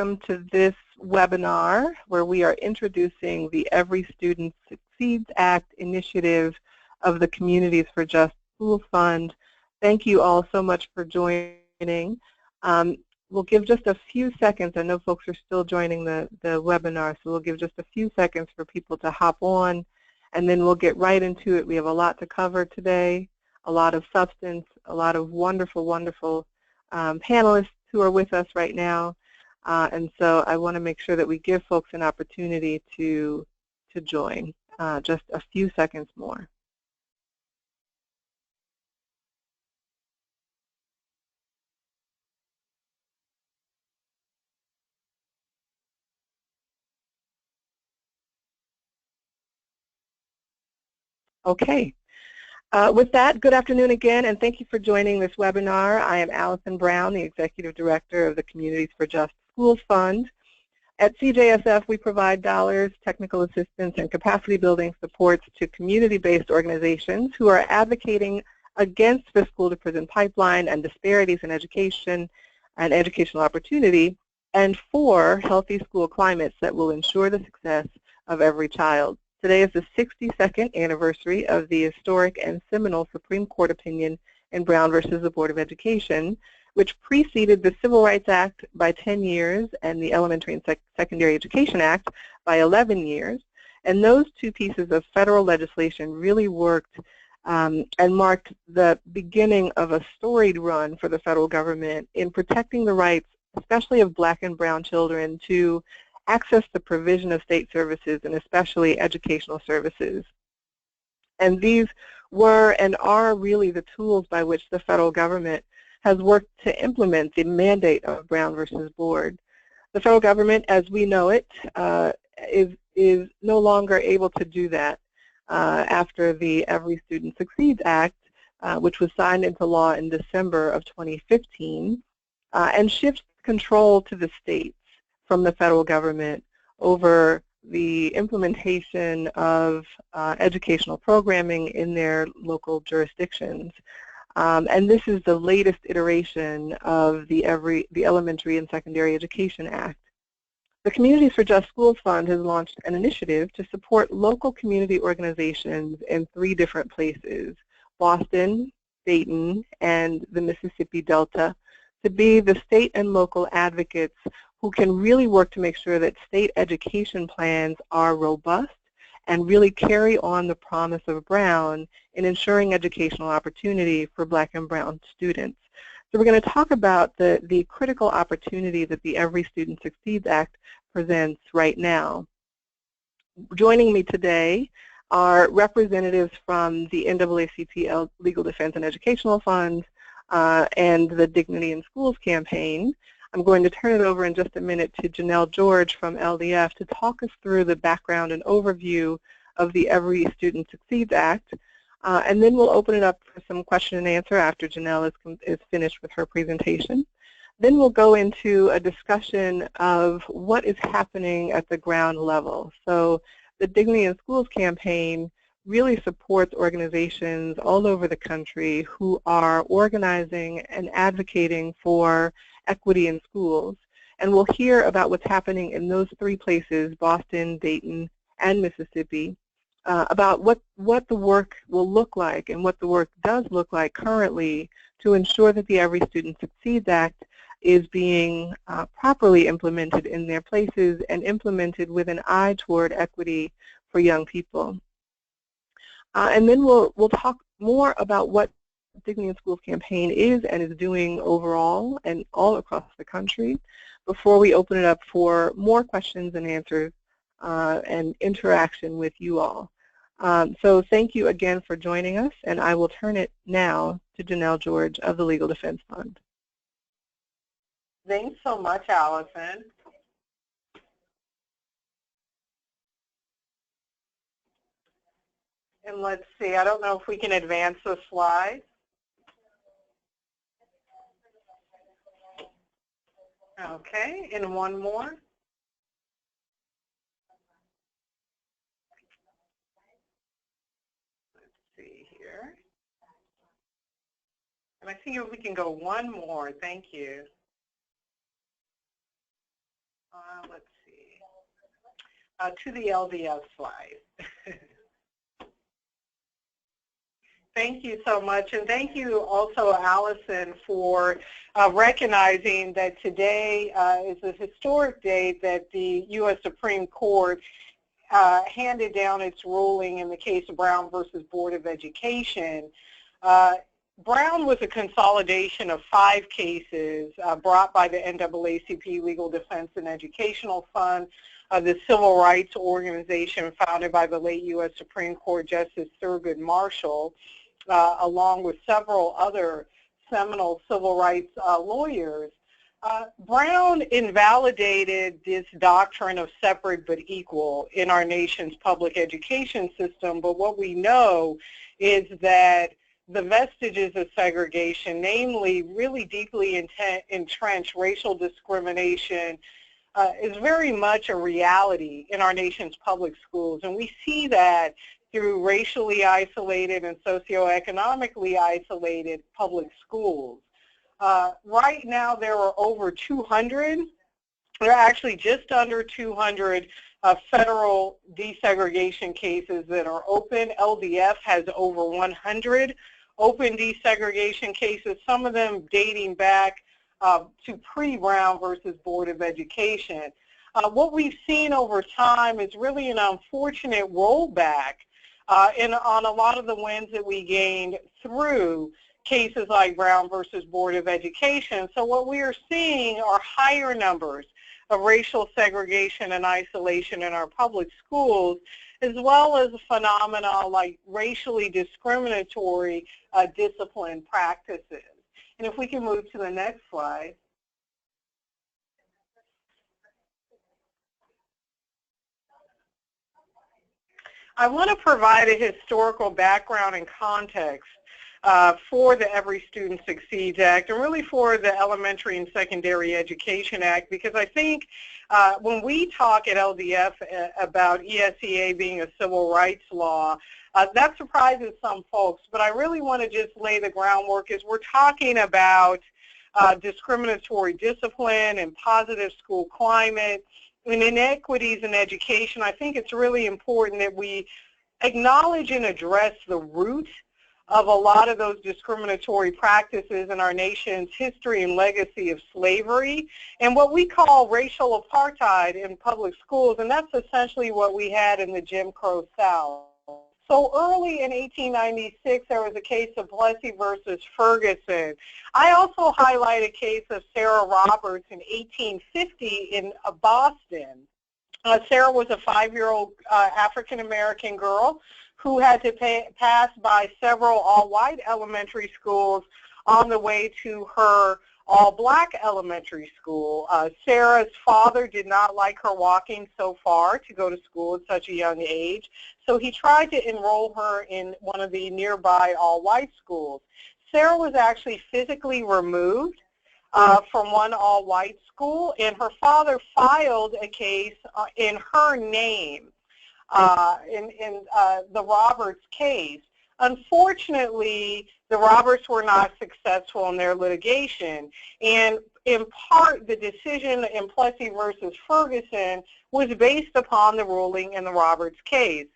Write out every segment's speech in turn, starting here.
welcome to this webinar where we are introducing the Every Student Succeeds Act initiative of the Communities for Just Schools Fund. Thank you all so much for joining. We'll give just a few seconds. I know folks are still joining the webinar, so we'll give just a few seconds for people to hop on, and then we'll get right into it. We have a lot to cover today, a lot of substance, a lot of wonderful, wonderful panelists who are with us right now. And so I want to make sure that we give folks an opportunity to join. Just a few seconds more. Okay. With that, good afternoon again, and thank you for joining this webinar. I am Allison Brown, the Executive Director of the Communities for Just Schools Fund. At CJSF, we provide dollars, technical assistance, and capacity building supports to community-based organizations who are advocating against the school-to-prison pipeline and disparities in education and educational opportunity, and for healthy school climates that will ensure the success of every child. Today is the 62nd anniversary of the historic and seminal Supreme Court opinion in Brown versus the Board of Education, which preceded the Civil Rights Act by 10 years and the Elementary and Secondary Education Act by 11 years. And those two pieces of federal legislation really worked and marked the beginning of a storied run for the federal government in protecting the rights, especially of Black and brown children, to access the provision of state services and especially educational services. And these were and are really the tools by which the federal government has worked to implement the mandate of Brown versus Board. The federal government, as we know it, is no longer able to do that after the Every Student Succeeds Act, which was signed into law in December of 2015, and shifts control to the states from the federal government over the implementation of educational programming in their local jurisdictions. And this is the latest iteration of the Elementary and Secondary Education Act. The Communities for Just Schools Fund has launched an initiative to support local community organizations in 3 different places, Boston, Dayton, and the Mississippi Delta, to be the state and local advocates who can really work to make sure that state education plans are robust and really carry on the promise of Brown in ensuring educational opportunity for Black and brown students. So we're going to talk about the critical opportunity that the Every Student Succeeds Act presents right now. Joining me today are representatives from the NAACP Legal Defense and Educational Fund and the Dignity in Schools campaign. I'm going to turn it over in just a minute to Janelle George from LDF to talk us through the background and overview of the Every Student Succeeds Act. And then we'll open it up for some question and answer after Janelle is finished with her presentation. Then we'll go into a discussion of what is happening at the ground level. So the Dignity in Schools campaign really supports organizations all over the country who are organizing and advocating for equity in schools. And we'll hear about what's happening in those 3 places, Boston, Dayton, and Mississippi, about what the work will look like and what the work does look like currently to ensure that the Every Student Succeeds Act is being properly implemented in their places and implemented with an eye toward equity for young people. And then we'll talk more about what Dignity in Schools campaign is and is doing overall and all across the country before we open it up for more questions and answers and interaction with you all. So thank you again for joining us, and I will turn it now to Janelle George of the Legal Defense Fund. Thanks so much, Allison. And let's see, I don't know if we can advance the slide. Okay, and one more. Let's see here. And I think if we can go one more, thank you. let's see, to the LDF slide. Thank you so much, and thank you also, Allison, for recognizing that today is a historic day that the U.S. Supreme Court handed down its ruling in the case of Brown versus Board of Education. Brown was a consolidation of 5 cases brought by the NAACP Legal Defense and Educational Fund, the civil rights organization founded by the late U.S. Supreme Court Justice Thurgood Marshall, along with several other seminal civil rights lawyers. Brown invalidated this doctrine of separate but equal in our nation's public education system, but what we know is that the vestiges of segregation, namely really deeply entrenched racial discrimination, is very much a reality in our nation's public schools, and we see that through racially isolated and socioeconomically isolated public schools. Right now there are over 200, there are actually just under 200 federal desegregation cases that are open. LDF has over 100 open desegregation cases, some of them dating back to pre-Brown versus Board of Education. What we've seen over time is really an unfortunate rollback on a lot of the wins that we gained through cases like Brown versus Board of Education. So what we are seeing are higher numbers of racial segregation and isolation in our public schools, as well as phenomena like racially discriminatory discipline practices. And if we can move to the next slide. I want to provide a historical background and context for the Every Student Succeeds Act, and really for the Elementary and Secondary Education Act, because I think when we talk at LDF about ESEA being a civil rights law, that surprises some folks, but I really want to just lay the groundwork as we're talking about discriminatory discipline and positive school climate and inequities in education. I think it's really important that we acknowledge and address the root of a lot of those discriminatory practices in our nation's history and legacy of slavery and what we call racial apartheid in public schools, and that's essentially what we had in the Jim Crow South. So early in 1896, there was a case of Plessy versus Ferguson. I also highlight a case of Sarah Roberts in 1850 in Boston. Sarah was a 5-year-old African-American girl who had to pass by several all-white elementary schools on the way to her all-black elementary school. Sarah's father did not like her walking so far to go to school at such a young age, so he tried to enroll her in one of the nearby all-white schools. Sarah was actually physically removed from one all-white school, and her father filed a case in her name in the Roberts case. Unfortunately, the Roberts were not successful in their litigation, and in part the decision in Plessy versus Ferguson was based upon the ruling in the Roberts case.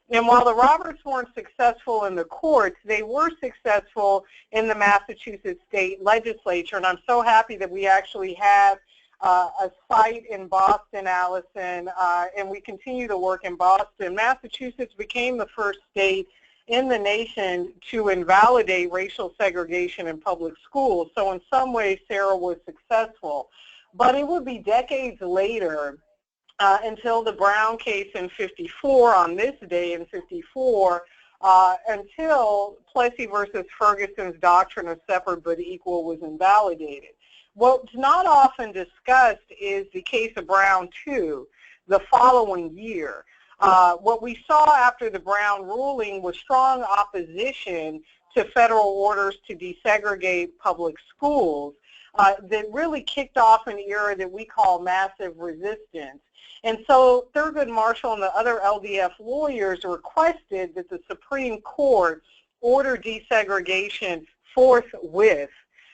And while the Roberts weren't successful in the courts, they were successful in the Massachusetts state legislature, and I'm so happy that we actually have a site in Boston, Allison, and we continue to work in Boston. Massachusetts became the first state in the nation to invalidate racial segregation in public schools. So in some ways, Sarah was successful. But it would be decades later until the Brown case in 54, on this day in 54, until Plessy versus Ferguson's doctrine of separate but equal was invalidated. What's not often discussed is the case of Brown 2, the following year. What we saw after the Brown ruling was strong opposition to federal orders to desegregate public schools that really kicked off an era that we call massive resistance. And so Thurgood Marshall and the other LDF lawyers requested that the Supreme Court order desegregation forthwith.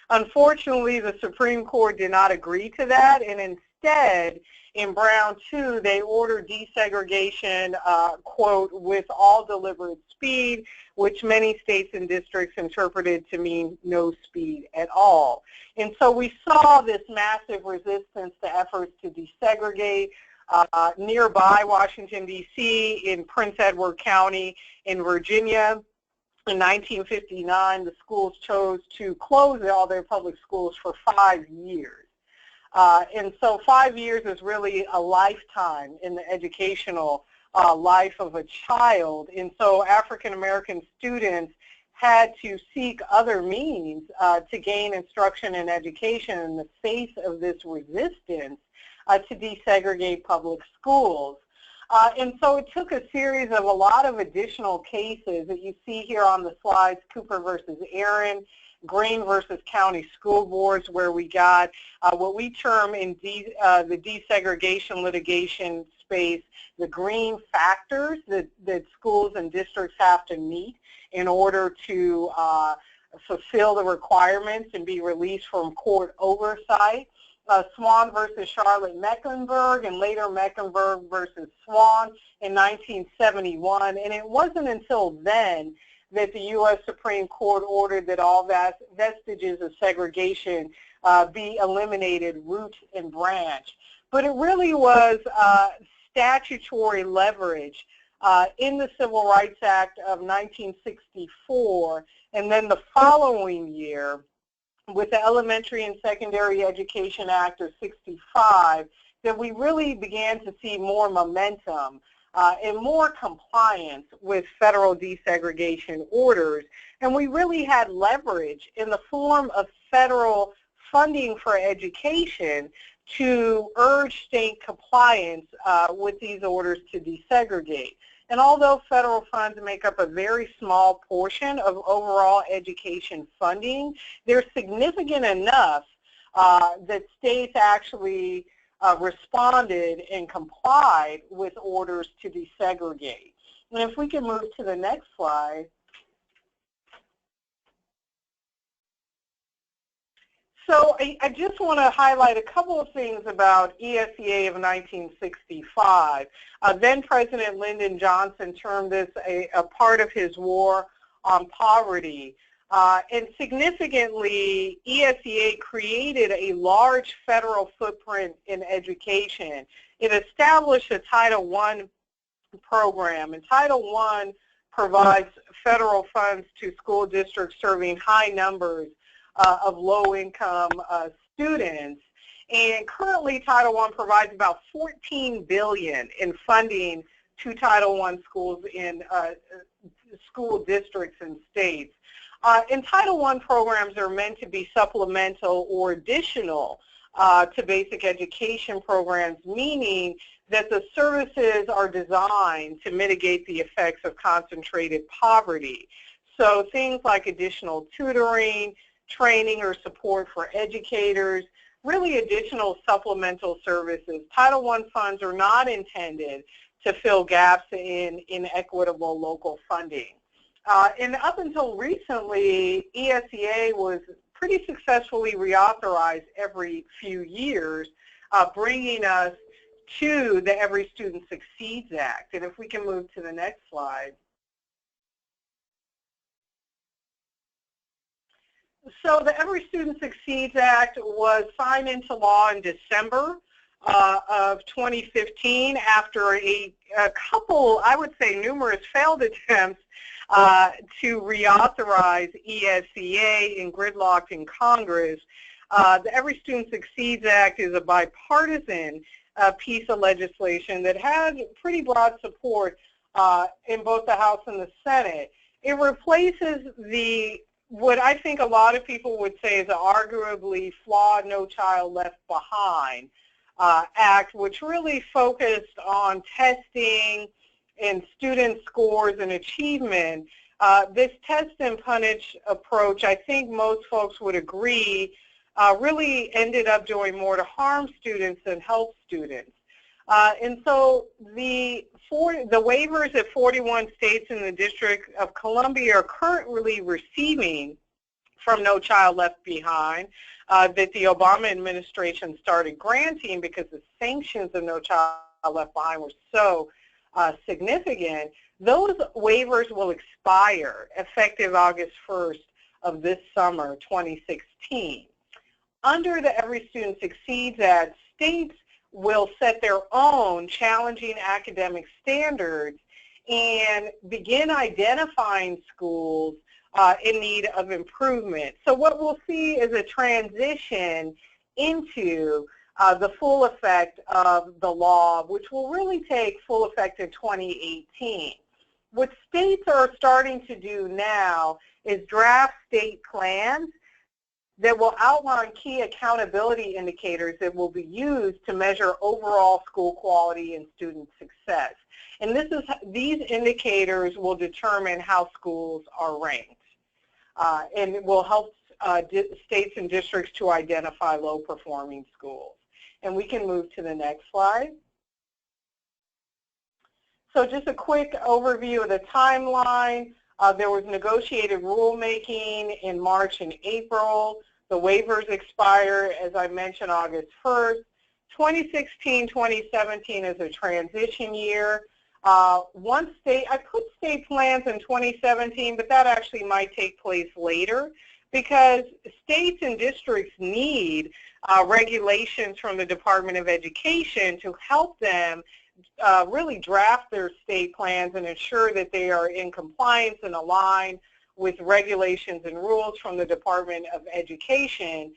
Unfortunately, the Supreme Court did not agree to that, and instead, in Brown 2, they ordered desegregation, quote, with all deliberate speed, which many states and districts interpreted to mean no speed at all. And so we saw this massive resistance to efforts to desegregate. Nearby Washington, D.C., in Prince Edward County in Virginia, in 1959, the schools chose to close all their public schools for 5 years. And so 5 years is really a lifetime in the educational life of a child. And so African American students had to seek other means to gain instruction and education in the face of this resistance to desegregate public schools. And so it took a series of a lot of additional cases that you see here on the slides, Cooper versus Aaron, Green versus County School Boards, where we got what we term in the desegregation litigation space, the green factors that schools and districts have to meet in order to fulfill the requirements and be released from court oversight. Swan versus Charlotte Mecklenburg, and later Mecklenburg versus Swan in 1971. And it wasn't until then that the U.S. Supreme Court ordered that all vestiges of segregation be eliminated root and branch. But it really was statutory leverage in the Civil Rights Act of 1964, and then the following year, with the Elementary and Secondary Education Act of 65, that we really began to see more momentum and more compliance with federal desegregation orders. And we really had leverage in the form of federal funding for education to urge state compliance with these orders to desegregate. And although federal funds make up a very small portion of overall education funding, they're significant enough that states actually responded and complied with orders to desegregate. And if we can move to the next slide. So I just want to highlight a couple of things about ESEA of 1965. Then President Lyndon Johnson termed this a part of his war on poverty. And significantly, ESEA created a large federal footprint in education. It established a Title I program, and Title I provides federal funds to school districts serving high numbers of low-income students. And currently, Title I provides about $14 billion in funding to Title I schools in school districts and states. And Title I programs are meant to be supplemental or additional to basic education programs, meaning that the services are designed to mitigate the effects of concentrated poverty. So things like additional tutoring, training or support for educators, really additional supplemental services. Title I funds are not intended to fill gaps in equitable local funding. And up until recently, ESEA was pretty successfully reauthorized every few years, bringing us to the Every Student Succeeds Act. And if we can move to the next slide. So the Every Student Succeeds Act was signed into law in December of 2015 after a couple, I would say numerous failed attempts to reauthorize ESEA and gridlocked in Congress. The Every Student Succeeds Act is a bipartisan piece of legislation that has pretty broad support in both the House and the Senate. It replaces what I think a lot of people would say is an arguably flawed No Child Left Behind Act, which really focused on testing and student scores and achievement. This test and punish approach, I think most folks would agree, really ended up doing more to harm students than help students. And so the waivers at 41 states in the District of Columbia are currently receiving from No Child Left Behind that the Obama administration started granting because the sanctions of No Child Left Behind were so significant. Those waivers will expire effective August 1st of this summer, 2016. Under the Every Student Succeeds Act, states will set their own challenging academic standards and begin identifying schools in need of improvement. So what we'll see is a transition into the full effect of the law, which will really take full effect in 2018. What states are starting to do now is draft state plans that will outline key accountability indicators that will be used to measure overall school quality and student success. And these indicators will determine how schools are ranked. And it will help states and districts to identify low-performing schools. And we can move to the next slide. So just a quick overview of the timeline. There was negotiated rulemaking in March and April. The waivers expire, as I mentioned, August 1st. 2016-2017 is a transition year. One state, I put state plans in 2017, but that actually might take place later because states and districts need regulations from the Department of Education to help them really draft their state plans and ensure that they are in compliance and aligned with regulations and rules from the Department of Education.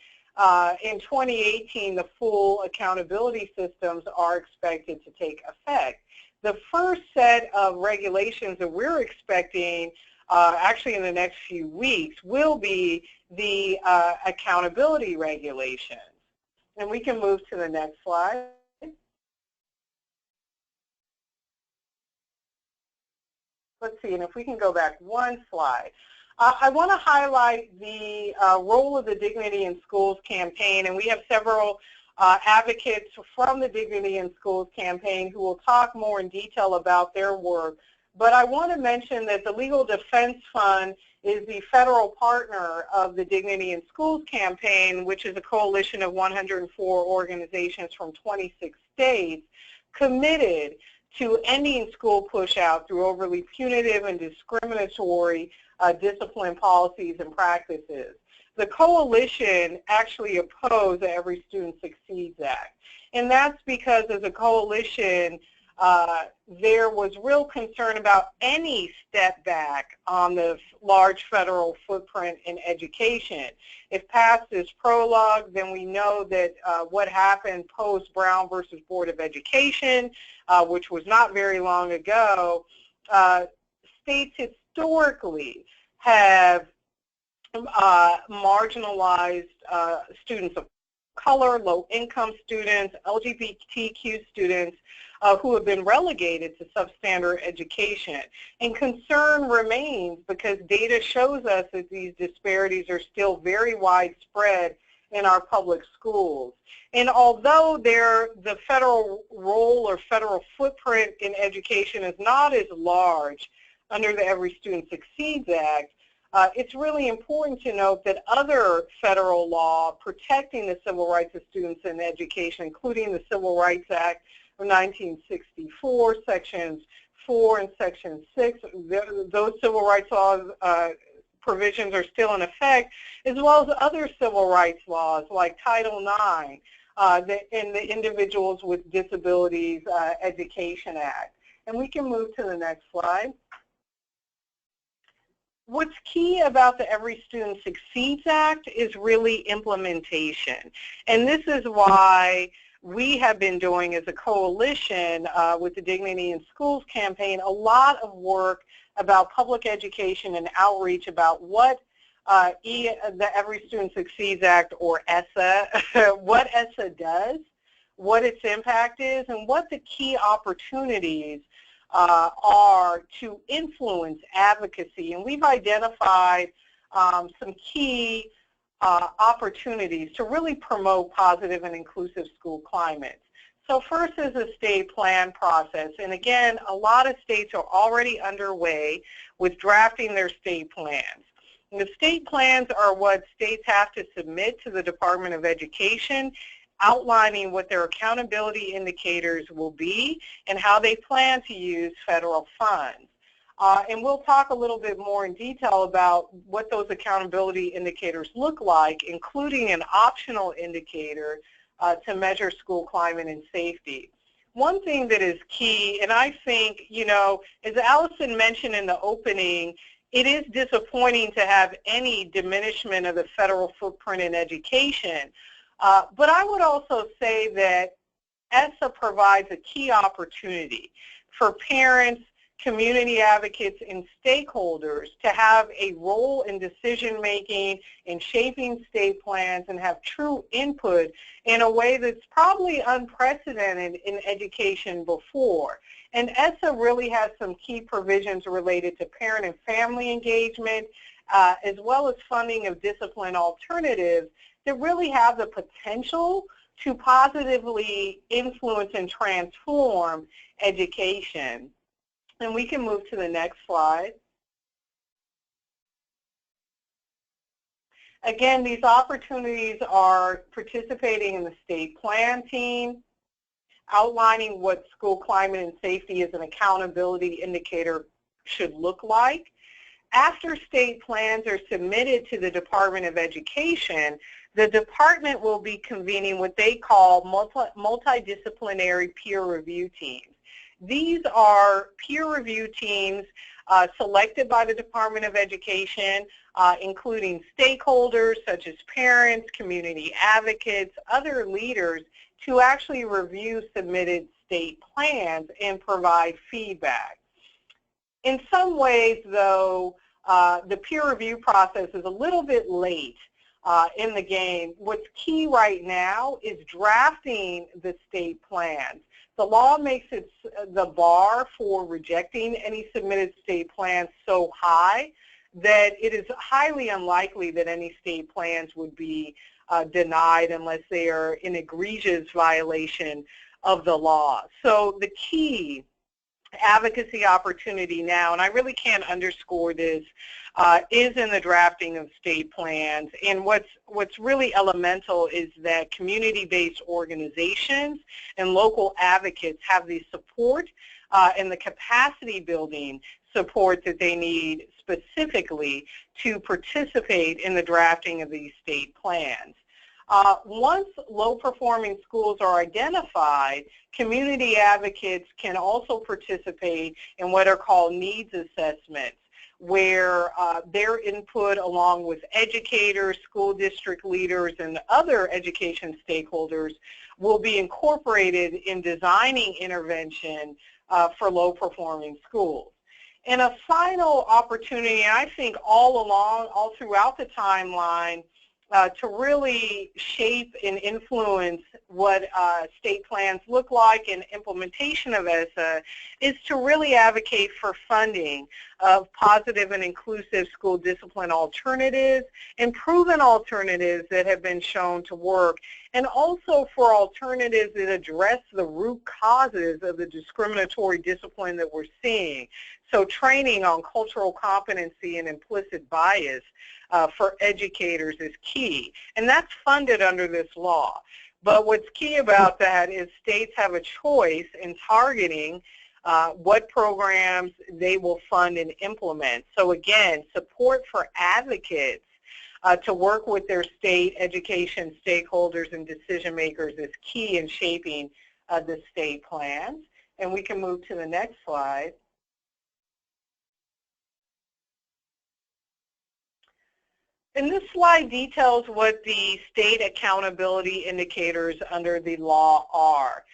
In 2018, the full accountability systems are expected to take effect. The first set of regulations that we're expecting actually in the next few weeks will be the accountability regulations. And we can move to the next slide. Let's see, and if we can go back one slide. I want to highlight the role of the Dignity in Schools campaign, and we have several advocates from the Dignity in Schools campaign who will talk more in detail about their work. But I want to mention that the Legal Defense Fund is the federal partner of the Dignity in Schools campaign, which is a coalition of 104 organizations from 26 states committed to ending school push-out through overly punitive and discriminatory discipline policies and practices. The coalition actually opposed the Every Student Succeeds Act, and that's because as a coalition, there was real concern about any step back on the large federal footprint in education. If past is prologue, then we know that what happened post Brown versus Board of Education, which was not very long ago, states historically have marginalized students of color, low-income students, LGBTQ students who have been relegated to substandard education. And concern remains because data shows us that these disparities are still very widespread in our public schools. And although the federal role or federal footprint in education is not as large under the Every Student Succeeds Act, it's really important to note that other federal law protecting the civil rights of students in education, including the Civil Rights Act of 1964, Sections 4 and Section 6, those civil rights laws provisions are still in effect, as well as other civil rights laws like Title IX and the Individuals with Disabilities Education Act. And we can move to the next slide. What's key about the Every Student Succeeds Act is really implementation. And this is why we have been doing as a coalition with the Dignity in Schools campaign a lot of work about public education and outreach about what the Every Student Succeeds Act, or ESSA, what ESSA does, what its impact is, and what the key opportunities are to influence advocacy. And we've identified some key opportunities to really promote positive and inclusive school climates. So first is the state plan process. And again, a lot of states are already underway with drafting their state plans. The state plans are what states have to submit to the Department of Education, outlining what their accountability indicators will be and how they plan to use federal funds. And we'll talk a little bit more in detail about what those accountability indicators look like, including an optional indicator to measure school climate and safety. One thing that is key, and I think, as Allison mentioned in the opening, it is disappointing to have any diminishment of the federal footprint in education. But I would also say that ESSA provides a key opportunity for parents, community advocates, and stakeholders to have a role in decision-making, in shaping state plans, and have true input in a way that's probably unprecedented in education before. And ESSA really has some key provisions related to parent and family engagement, as well as funding of discipline alternatives that really have the potential to positively influence and transform education. And we can move to the next slide. Again, these opportunities are participating in the state plan team, outlining what school climate and safety as an accountability indicator should look like. After state plans are submitted to the Department of Education, the department will be convening what they call multidisciplinary peer review teams. These are peer review teams selected by the Department of Education, including stakeholders such as parents, community advocates, other leaders, to actually review submitted state plans and provide feedback. In some ways, though, the peer review process is a little bit late in the game. What's key right now is drafting the state plans. The law makes it the bar for rejecting any submitted state plans so high that it is highly unlikely that any state plans would be denied unless they are in egregious violation of the law. So the key advocacy opportunity now, and I really can't underscore this, is in the drafting of state plans. And what's really elemental is that community-based organizations and local advocates have the support and the capacity building support that they need specifically to participate in the drafting of these state plans. Once low-performing schools are identified, community advocates can also participate in what are called needs assessments, where their input along with educators, school district leaders, and other education stakeholders will be incorporated in designing intervention for low-performing schools. And a final opportunity, and I think all throughout the timeline, to really shape and influence what state plans look like and implementation of ESSA is to really advocate for funding of positive and inclusive school discipline alternatives and proven alternatives that have been shown to work, and also for alternatives that address the root causes of the discriminatory discipline that we're seeing. So training on cultural competency and implicit bias for educators is key, and that's funded under this law. But what's key about that is states have a choice in targeting what programs they will fund and implement. So again, support for advocates to work with their state education stakeholders and decision makers is key in shaping the state plans. And we can move to the next slide. And this slide details what the state accountability indicators under the law are.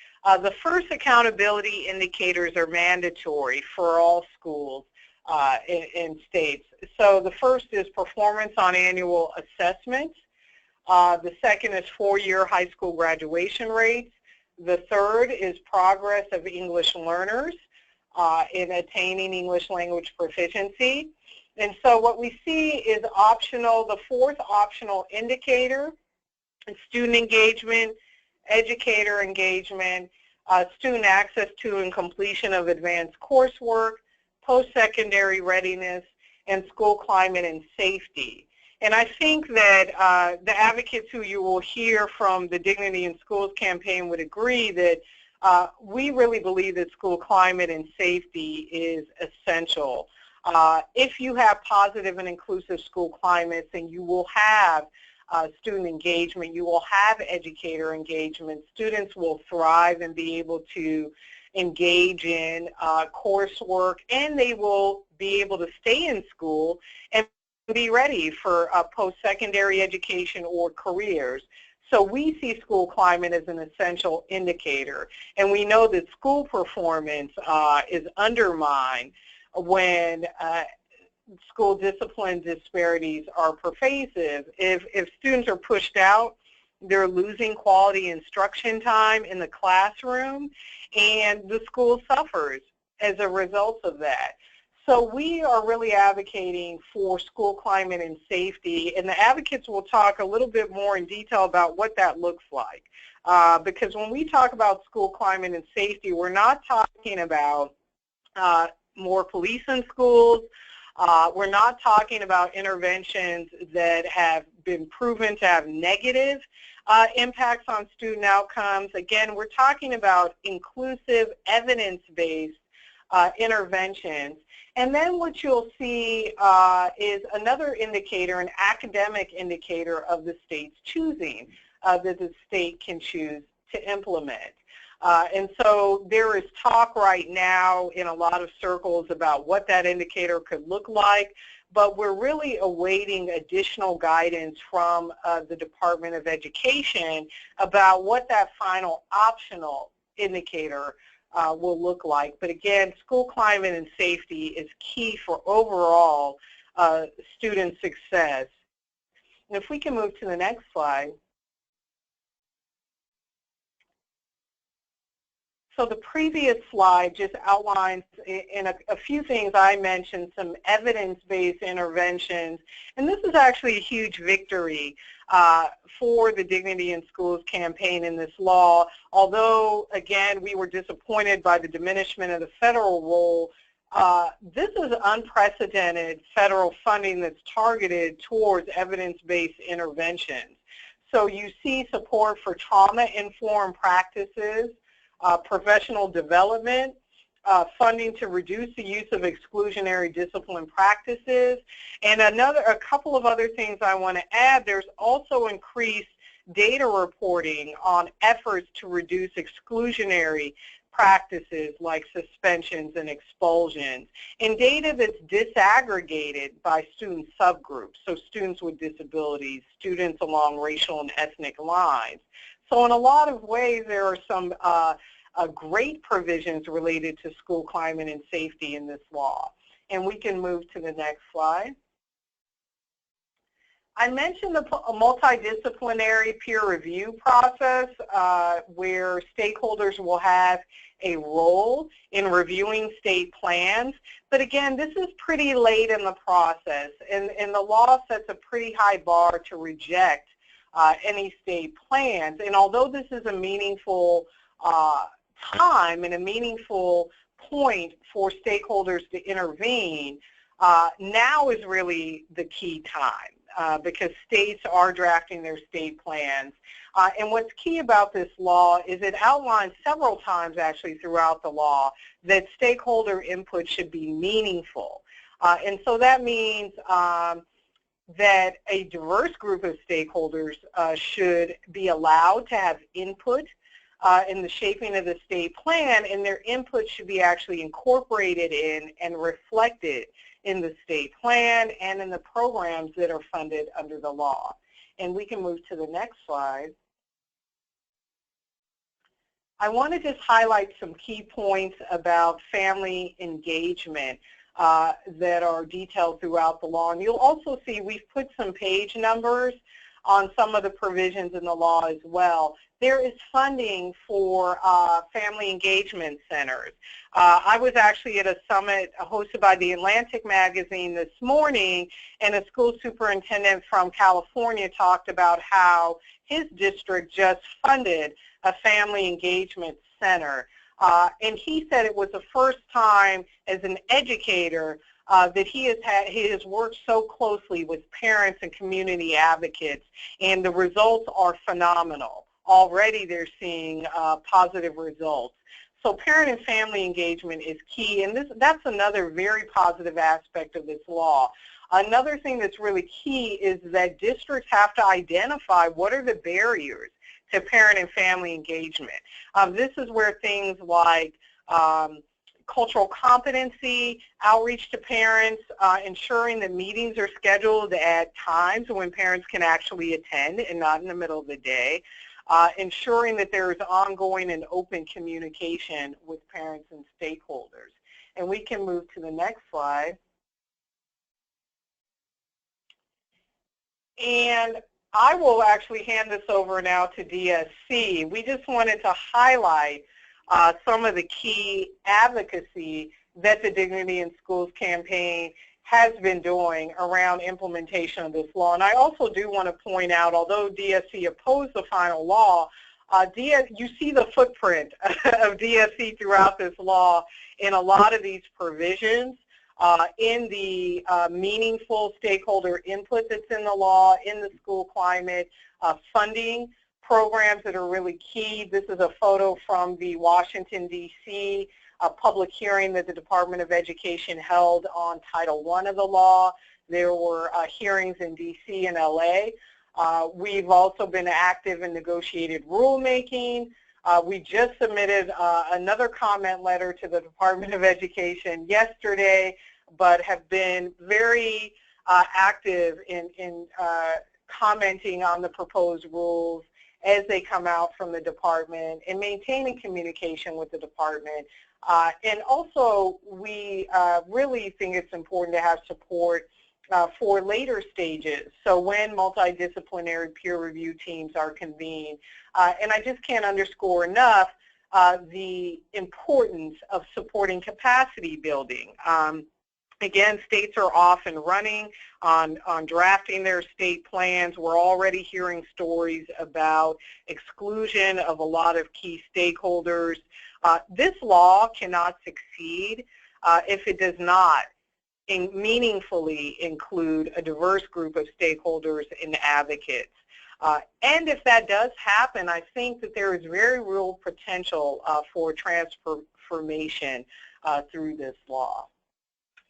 The first accountability indicators are mandatory for all schools in states. So the first is performance on annual assessments. The second is four-year high school graduation rates. The third is progress of English learners in attaining English language proficiency. And so what we see is optional, the fourth optional indicator is student engagement, educator engagement, student access to and completion of advanced coursework, post-secondary readiness, and school climate and safety. And I think that the advocates who you will hear from the Dignity in Schools campaign would agree that we really believe that school climate and safety is essential. If you have positive and inclusive school climates, then you will have student engagement, you will have educator engagement, students will thrive and be able to engage in coursework, and they will be able to stay in school and be ready for post-secondary education or careers. So we see school climate as an essential indicator, and we know that school performance is undermined when school discipline disparities are pervasive. If students are pushed out, they're losing quality instruction time in the classroom, and the school suffers as a result of that. So we are really advocating for school climate and safety, and the advocates will talk a little bit more in detail about what that looks like. Because when we talk about school climate and safety, we're not talking about more police in schools. We're not talking about interventions that have been proven to have negative impacts on student outcomes. Again, we're talking about inclusive, evidence-based interventions. And then what you'll see is another indicator, an academic indicator of the state's choosing that the state can choose to implement. And so there is talk right now in a lot of circles about what that indicator could look like, but we're really awaiting additional guidance from the Department of Education about what that final optional indicator will look like. But again, school climate and safety is key for overall student success. And if we can move to the next slide. So the previous slide just outlines in a few things I mentioned, some evidence-based interventions. And this is actually a huge victory for the Dignity in Schools campaign in this law. Although, again, we were disappointed by the diminishment of the federal role, this is unprecedented federal funding that's targeted towards evidence-based interventions. So you see support for trauma-informed practices, professional development, funding to reduce the use of exclusionary discipline practices, and a couple of other things I want to add. There's also increased data reporting on efforts to reduce exclusionary practices like suspensions and expulsions, and data that's disaggregated by student subgroups, so students with disabilities, students along racial and ethnic lines. So in a lot of ways, there are some great provisions related to school climate and safety in this law. And we can move to the next slide. I mentioned a multidisciplinary peer review process where stakeholders will have a role in reviewing state plans. But again, this is pretty late in the process, and the law sets a pretty high bar to reject any state plans. And although this is a meaningful time and a meaningful point for stakeholders to intervene, now is really the key time because states are drafting their state plans. And what's key about this law is it outlines several times actually throughout the law that stakeholder input should be meaningful. And so that means that a diverse group of stakeholders should be allowed to have input in the shaping of the state plan, and their input should be actually incorporated in and reflected in the state plan and in the programs that are funded under the law. And we can move to the next slide. I want to just highlight some key points about family engagement that are detailed throughout the law. And you'll also see we've put some page numbers on some of the provisions in the law as well. There is funding for family engagement centers. I was actually at a summit hosted by the Atlantic magazine this morning, and a school superintendent from California talked about how his district just funded a family engagement center. and he said it was the first time as an educator that he has worked so closely with parents and community advocates, and the results are phenomenal. Already they're seeing positive results. So parent and family engagement is key, and that's another very positive aspect of this law. Another thing that's really key is that districts have to identify what are the barriers to parent and family engagement. This is where things like cultural competency, outreach to parents, ensuring that meetings are scheduled at times when parents can actually attend and not in the middle of the day, ensuring that there is ongoing and open communication with parents and stakeholders. And we can move to the next slide. And I will actually hand this over now to DSC. We just wanted to highlight some of the key advocacy that the Dignity in Schools campaign has been doing around implementation of this law. And I also do want to point out, although DSC opposed the final law, you see the footprint of DSC throughout this law in a lot of these provisions, in the meaningful stakeholder input that's in the law, in the school climate, funding programs that are really key. This is a photo from the Washington, D.C. Public hearing that the Department of Education held on Title I of the law. There were hearings in D.C. and L.A. We've also been active in negotiated rulemaking. We just submitted another comment letter to the Department of Education yesterday, but have been very active in commenting on the proposed rules as they come out from the department and maintaining communication with the department. And also, we really think it's important to have support for later stages, so when multidisciplinary peer review teams are convened. And I just can't underscore enough the importance of supporting capacity building. Again, states are off and running on drafting their state plans. We're already hearing stories about exclusion of a lot of key stakeholders. This law cannot succeed if it does not meaningfully include a diverse group of stakeholders and advocates. And if that does happen, I think that there is very real potential for transformation through this law.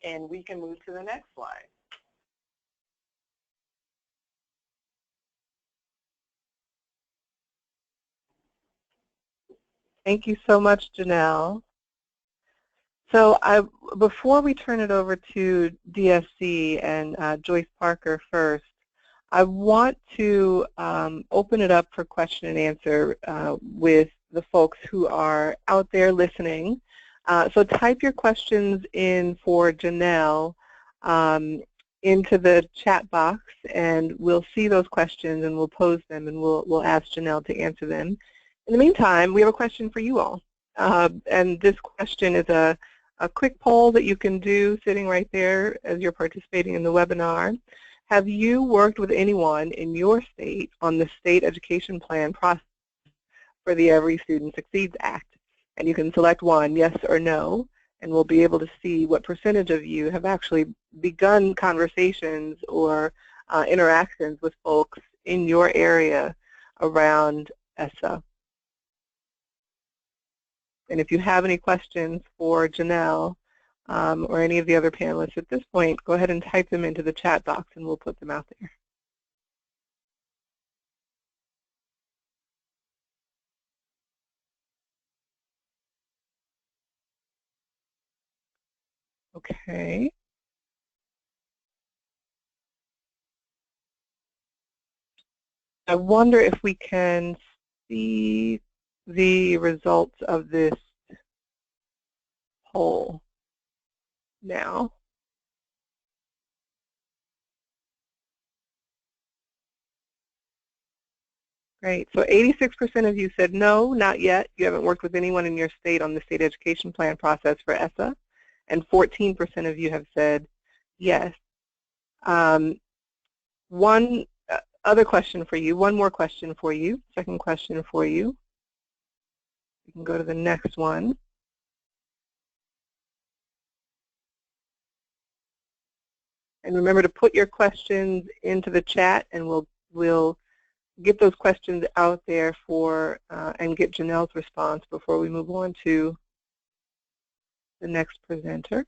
And we can move to the next slide. Thank you so much, Janelle. So before we turn it over to DSC and Joyce Parker first, I want to open it up for question and answer with the folks who are out there listening. So type your questions in for Janelle into the chat box, and we'll see those questions and we'll pose them, and we'll ask Janelle to answer them. In the meantime, we have a question for you all. And this question is a quick poll that you can do sitting right there as you're participating in the webinar. Have you worked with anyone in your state on the state education plan process for the Every Student Succeeds Act? And you can select one, yes or no, and we'll be able to see what percentage of you have actually begun conversations or interactions with folks in your area around ESSA. And if you have any questions for Janelle or any of the other panelists at this point, go ahead and type them into the chat box and we'll put them out there. Okay. I wonder if we can see the results of this poll now. Great. So 86% of you said no, not yet. You haven't worked with anyone in your state on the state education plan process for ESSA. And 14% of you have said yes. One other question for you, one more question for you, second question for you. You can go to the next one. And remember to put your questions into the chat, and we'll get those questions out there for and get Janelle's response before we move on to the next presenter.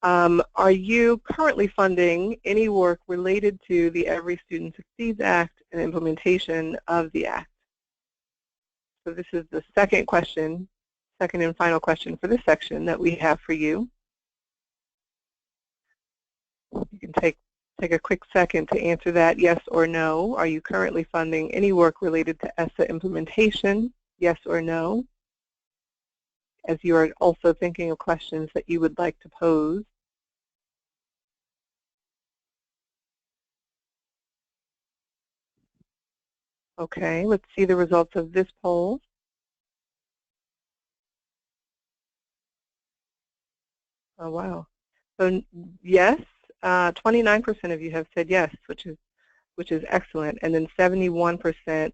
Are you currently funding any work related to the Every Student Succeeds Act and implementation of the Act? So this is the second question, second and final question for this section that we have for you. You can take a quick second to answer that, yes or no. Are you currently funding any work related to ESSA implementation, yes or no? As you are also thinking of questions that you would like to pose. Okay, let's see the results of this poll. Oh, wow. So yes, 29% of you have said yes, which is excellent, and then 71%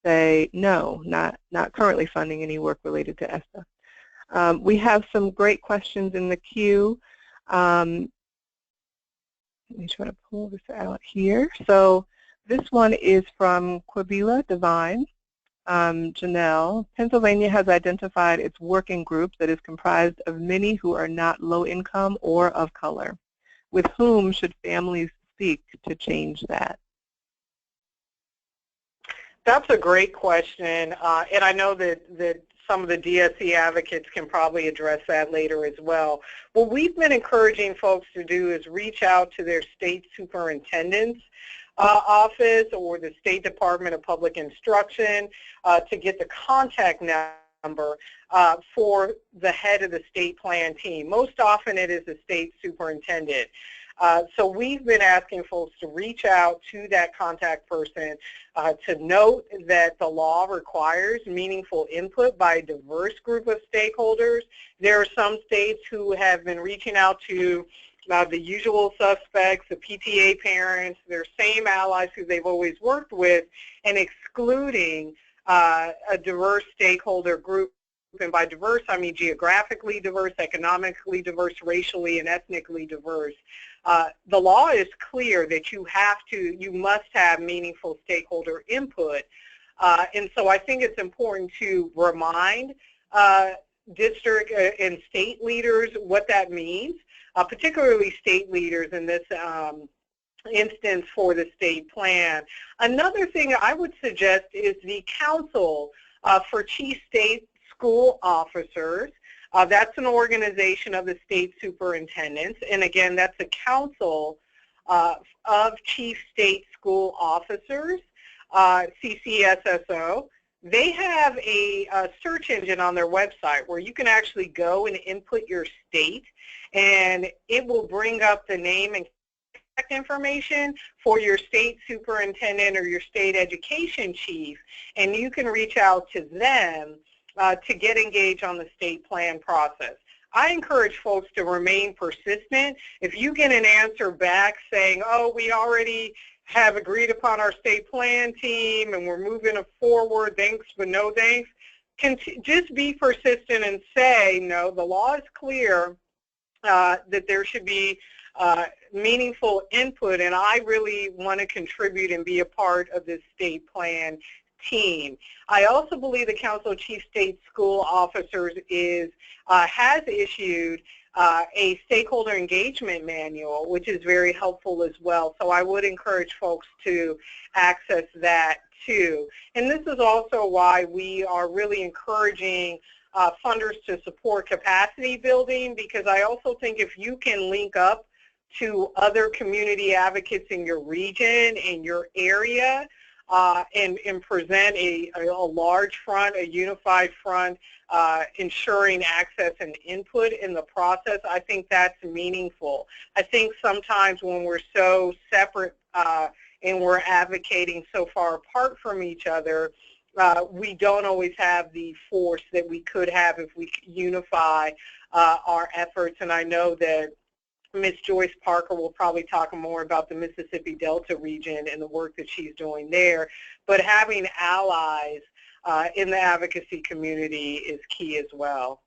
say no, not currently funding any work related to ESSA. We have some great questions in the queue. Let me try to pull this out here. So this one is from Quabila Divine. Janelle, Pennsylvania has identified its working group that is comprised of many who are not low income or of color. With whom should families speak to change that? That's a great question, and I know that some of the DSC advocates can probably address that later as well. What we've been encouraging folks to do is reach out to their state superintendent's office or the State Department of Public Instruction to get the contact number for the head of the state plan team. Most often it is the state superintendent. So we've been asking folks to reach out to that contact person to note that the law requires meaningful input by a diverse group of stakeholders. There are some states who have been reaching out to the usual suspects, the PTA parents, their same allies who they've always worked with, and excluding a diverse stakeholder group. And by diverse, I mean geographically diverse, economically diverse, racially and ethnically diverse. The law is clear that you must have meaningful stakeholder input. And so I think it's important to remind district and state leaders what that means, particularly state leaders in this instance for the state plan. Another thing I would suggest is the Council for Chief State School Officers. That's an organization of the state superintendents, and again, that's a council of chief state school officers, CCSSO. They have a search engine on their website where you can actually go and input your state, and it will bring up the name and contact information for your state superintendent or your state education chief, and you can reach out to them to get engaged on the state plan process. I encourage folks to remain persistent. If you get an answer back saying, oh, we already have agreed upon our state plan team and we're moving it forward, thanks but no thanks, just be persistent and say, no, the law is clear that there should be meaningful input, and I really want to contribute and be a part of this state plan team. I also believe the Council of Chief State School Officers has issued a stakeholder engagement manual, which is very helpful as well. So I would encourage folks to access that too. And this is also why we are really encouraging funders to support capacity building, because I also think if you can link up to other community advocates in your region, in your area, and present a large front, a unified front, ensuring access and input in the process, I think that's meaningful. I think sometimes when we're so separate and we're advocating so far apart from each other, we don't always have the force that we could have if we unify our efforts. And I know that Ms. Joyce Parker will probably talk more about the Mississippi Delta region and the work that she's doing there. But having allies in the advocacy community is key as well.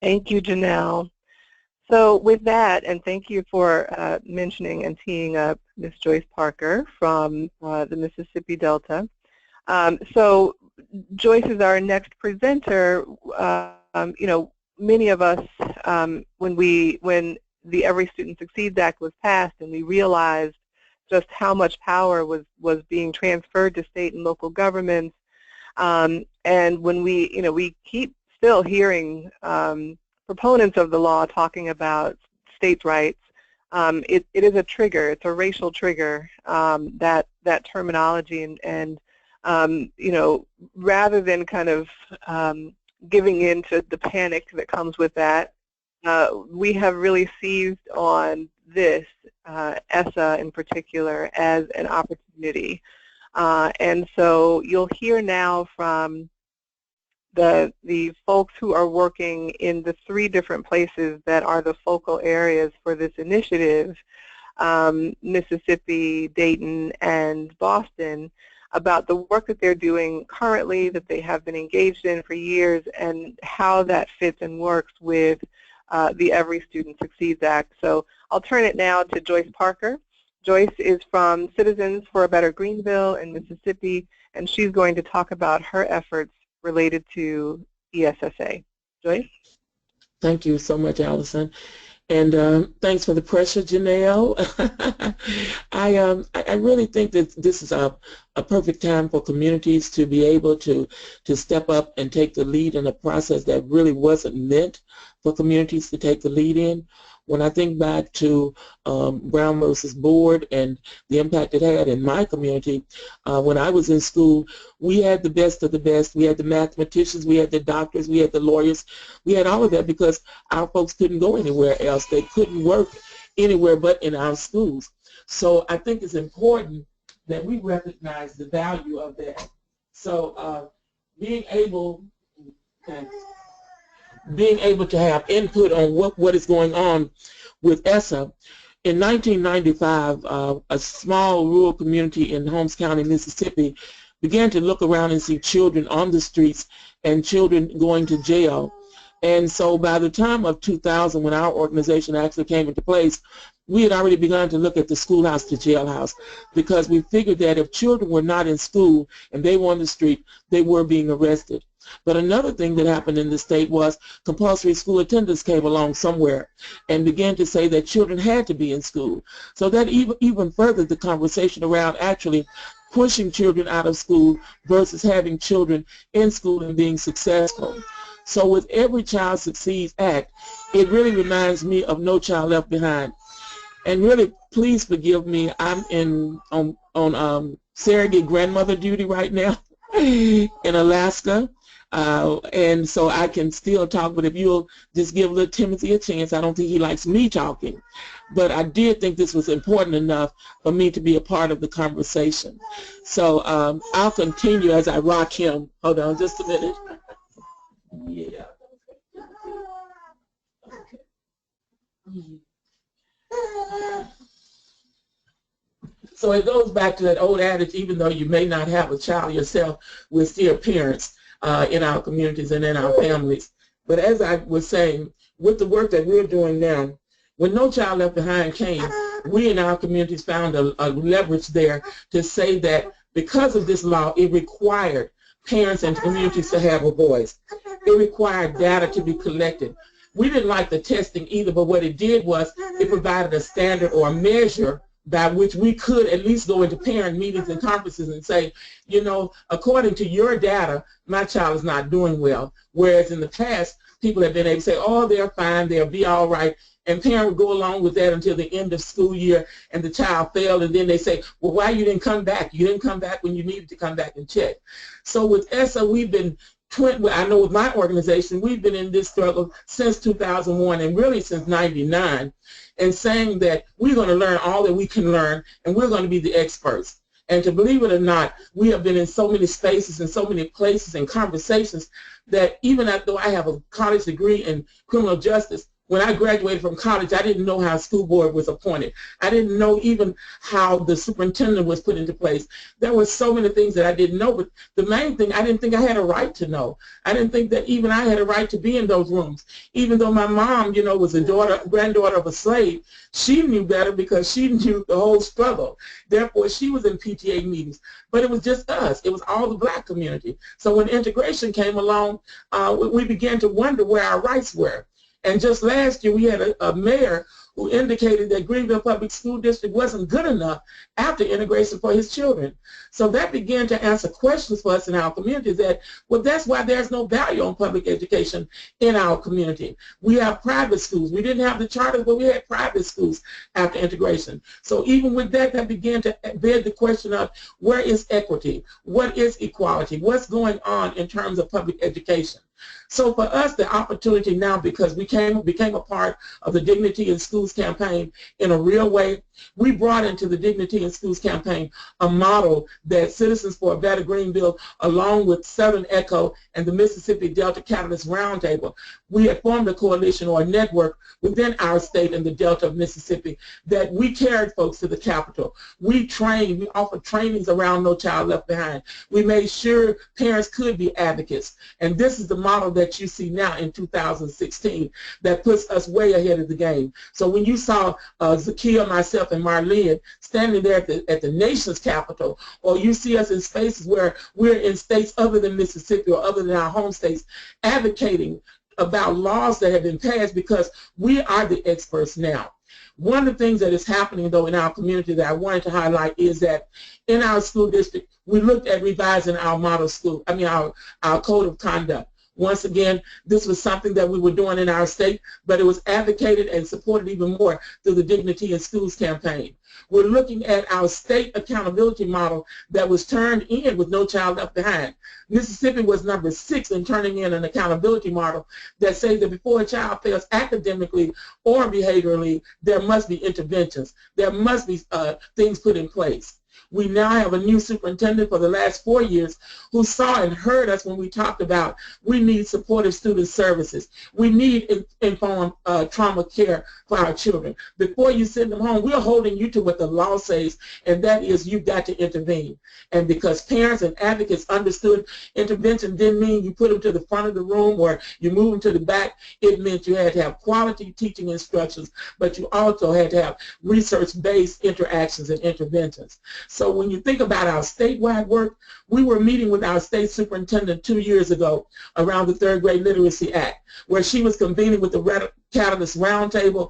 Thank you, Janelle. So with that, and thank you for mentioning and teeing up Ms. Joyce Parker from the Mississippi Delta. So Joyce is our next presenter. You know, many of us, when the Every Student Succeeds Act was passed and we realized just how much power was being transferred to state and local governments, and when we keep still hearing proponents of the law talking about states' rights, it is a trigger. It's a racial trigger, that terminology, and you know, rather than kind of giving in to the panic that comes with that, we have really seized on this, ESSA in particular, as an opportunity. And so you'll hear now from the folks who are working in the 3 different places that are the focal areas for this initiative, Mississippi, Dayton, and Boston, about the work that they're doing currently, that they have been engaged in for years, and how that fits and works with the Every Student Succeeds Act. So I'll turn it now to Joyce Parker. Joyce is from Citizens for a Better Greenville in Mississippi, and she's going to talk about her efforts related to ESSA. Joyce? Thank you so much, Allison. And thanks for the pressure, Janelle. I really think that this is a perfect time for communities to be able to step up and take the lead in a process that really wasn't meant for communities to take the lead in. When I think back to Brown versus Board and the impact it had in my community, when I was in school, we had the best of the best. We had the mathematicians, we had the doctors, we had the lawyers. We had all of that because our folks couldn't go anywhere else. They couldn't work anywhere but in our schools. So I think it's important that we recognize the value of that. So being able to have input on what is going on with ESSA. In 1995, a small rural community in Holmes County, Mississippi, began to look around and see children on the streets and children going to jail. And so by the time of 2000, when our organization actually came into place, we had already begun to look at the schoolhouse to jailhouse, because we figured that if children were not in school and they were on the street, they were being arrested. But another thing that happened in the state was compulsory school attendance came along somewhere and began to say that children had to be in school. So that even furthered the conversation around actually pushing children out of school versus having children in school and being successful. So with Every Child Succeeds Act, it really reminds me of No Child Left Behind. And really, please forgive me, I'm on surrogate grandmother duty right now in Alaska. And so I can still talk, but if you'll just give little Timothy a chance, I don't think he likes me talking. But I did think this was important enough for me to be a part of the conversation. So I'll continue as I rock him. Hold on just a minute. Yeah. Okay. So it goes back to that old adage, even though you may not have a child yourself, we're still parents in our communities and in our families. But as I was saying, with the work that we're doing now, when No Child Left Behind came, we in our communities found a leverage there to say that because of this law, it required parents and communities to have a voice. It required data to be collected. We didn't like the testing either, but what it did was it provided a standard or a measure by which we could at least go into parent meetings and conferences and say, you know, according to your data, my child is not doing well. Whereas in the past, people have been able to say, oh, they're fine, they'll be all right. And parents would go along with that until the end of school year and the child failed, and then they say, well, why you didn't come back? You didn't come back when you needed to come back and check. So with ESSA, we've been I know with my organization, we've been in this struggle since 2001 and really since 99, and saying that we're going to learn all that we can learn and we're going to be the experts. And to believe it or not, we have been in so many spaces and so many places and conversations that even though I have a college degree in criminal justice, When I graduated from college, I didn't know how a school board was appointed. I didn't know even how the superintendent was put into place. There were so many things that I didn't know, but the main thing, I didn't think I had a right to know. I didn't think that even I had a right to be in those rooms. Even though my mom, you know, was a granddaughter of a slave, she knew better because she knew the whole struggle. Therefore, she was in PTA meetings. But it was just us. It was all the black community. So when integration came along, we began to wonder where our rights were. And just last year, we had a mayor who indicated that Greenville Public School District wasn't good enough after integration for his children. So that began to answer questions for us in our community that, well, that's why there's no value on public education in our community. We have private schools. We didn't have the charter, but we had private schools after integration. So even with that, that began to beg the question of where is equity? What is equality? What's going on in terms of public education? So for us, the opportunity now, because we became a part of the Dignity in Schools campaign in a real way, we brought into the Dignity in Schools campaign a model that Citizens for a Better Greenville, along with Southern Echo and the Mississippi Delta Catalyst Roundtable, we had formed a coalition or a network within our state and the Delta of Mississippi that we carried folks to the Capitol. We trained, we offered trainings around No Child Left Behind. We made sure parents could be advocates. And this is the model that you see now in 2016 that puts us way ahead of the game. So when you saw Zakia, myself, and Marlene standing there at the nation's capital, or you see us in spaces where we're in states other than Mississippi or other than our home states advocating about laws that have been passed, because we are the experts now. One of the things that is happening, though, in our community that I wanted to highlight is that in our school district, we looked at revising our model school, our code of conduct. Once again, this was something that we were doing in our state, but it was advocated and supported even more through the Dignity in Schools campaign. We're looking at our state accountability model that was turned in with No Child Left Behind. Mississippi was number 6 in turning in an accountability model that says that before a child fails academically or behaviorally, there must be interventions. There must be things put in place. We now have a new superintendent for the last 4 years who saw and heard us when we talked about we need supportive student services. We need informed trauma care for our children. Before you send them home, we're holding you to what the law says, and that is you've got to intervene. And because parents and advocates understood intervention didn't mean you put them to the front of the room or you move them to the back, it meant you had to have quality teaching instructions, but you also had to have research-based interactions and interventions. So when you think about our statewide work, we were meeting with our state superintendent 2 years ago around the Third Grade Literacy Act, where she was convening with the Catalyst Roundtable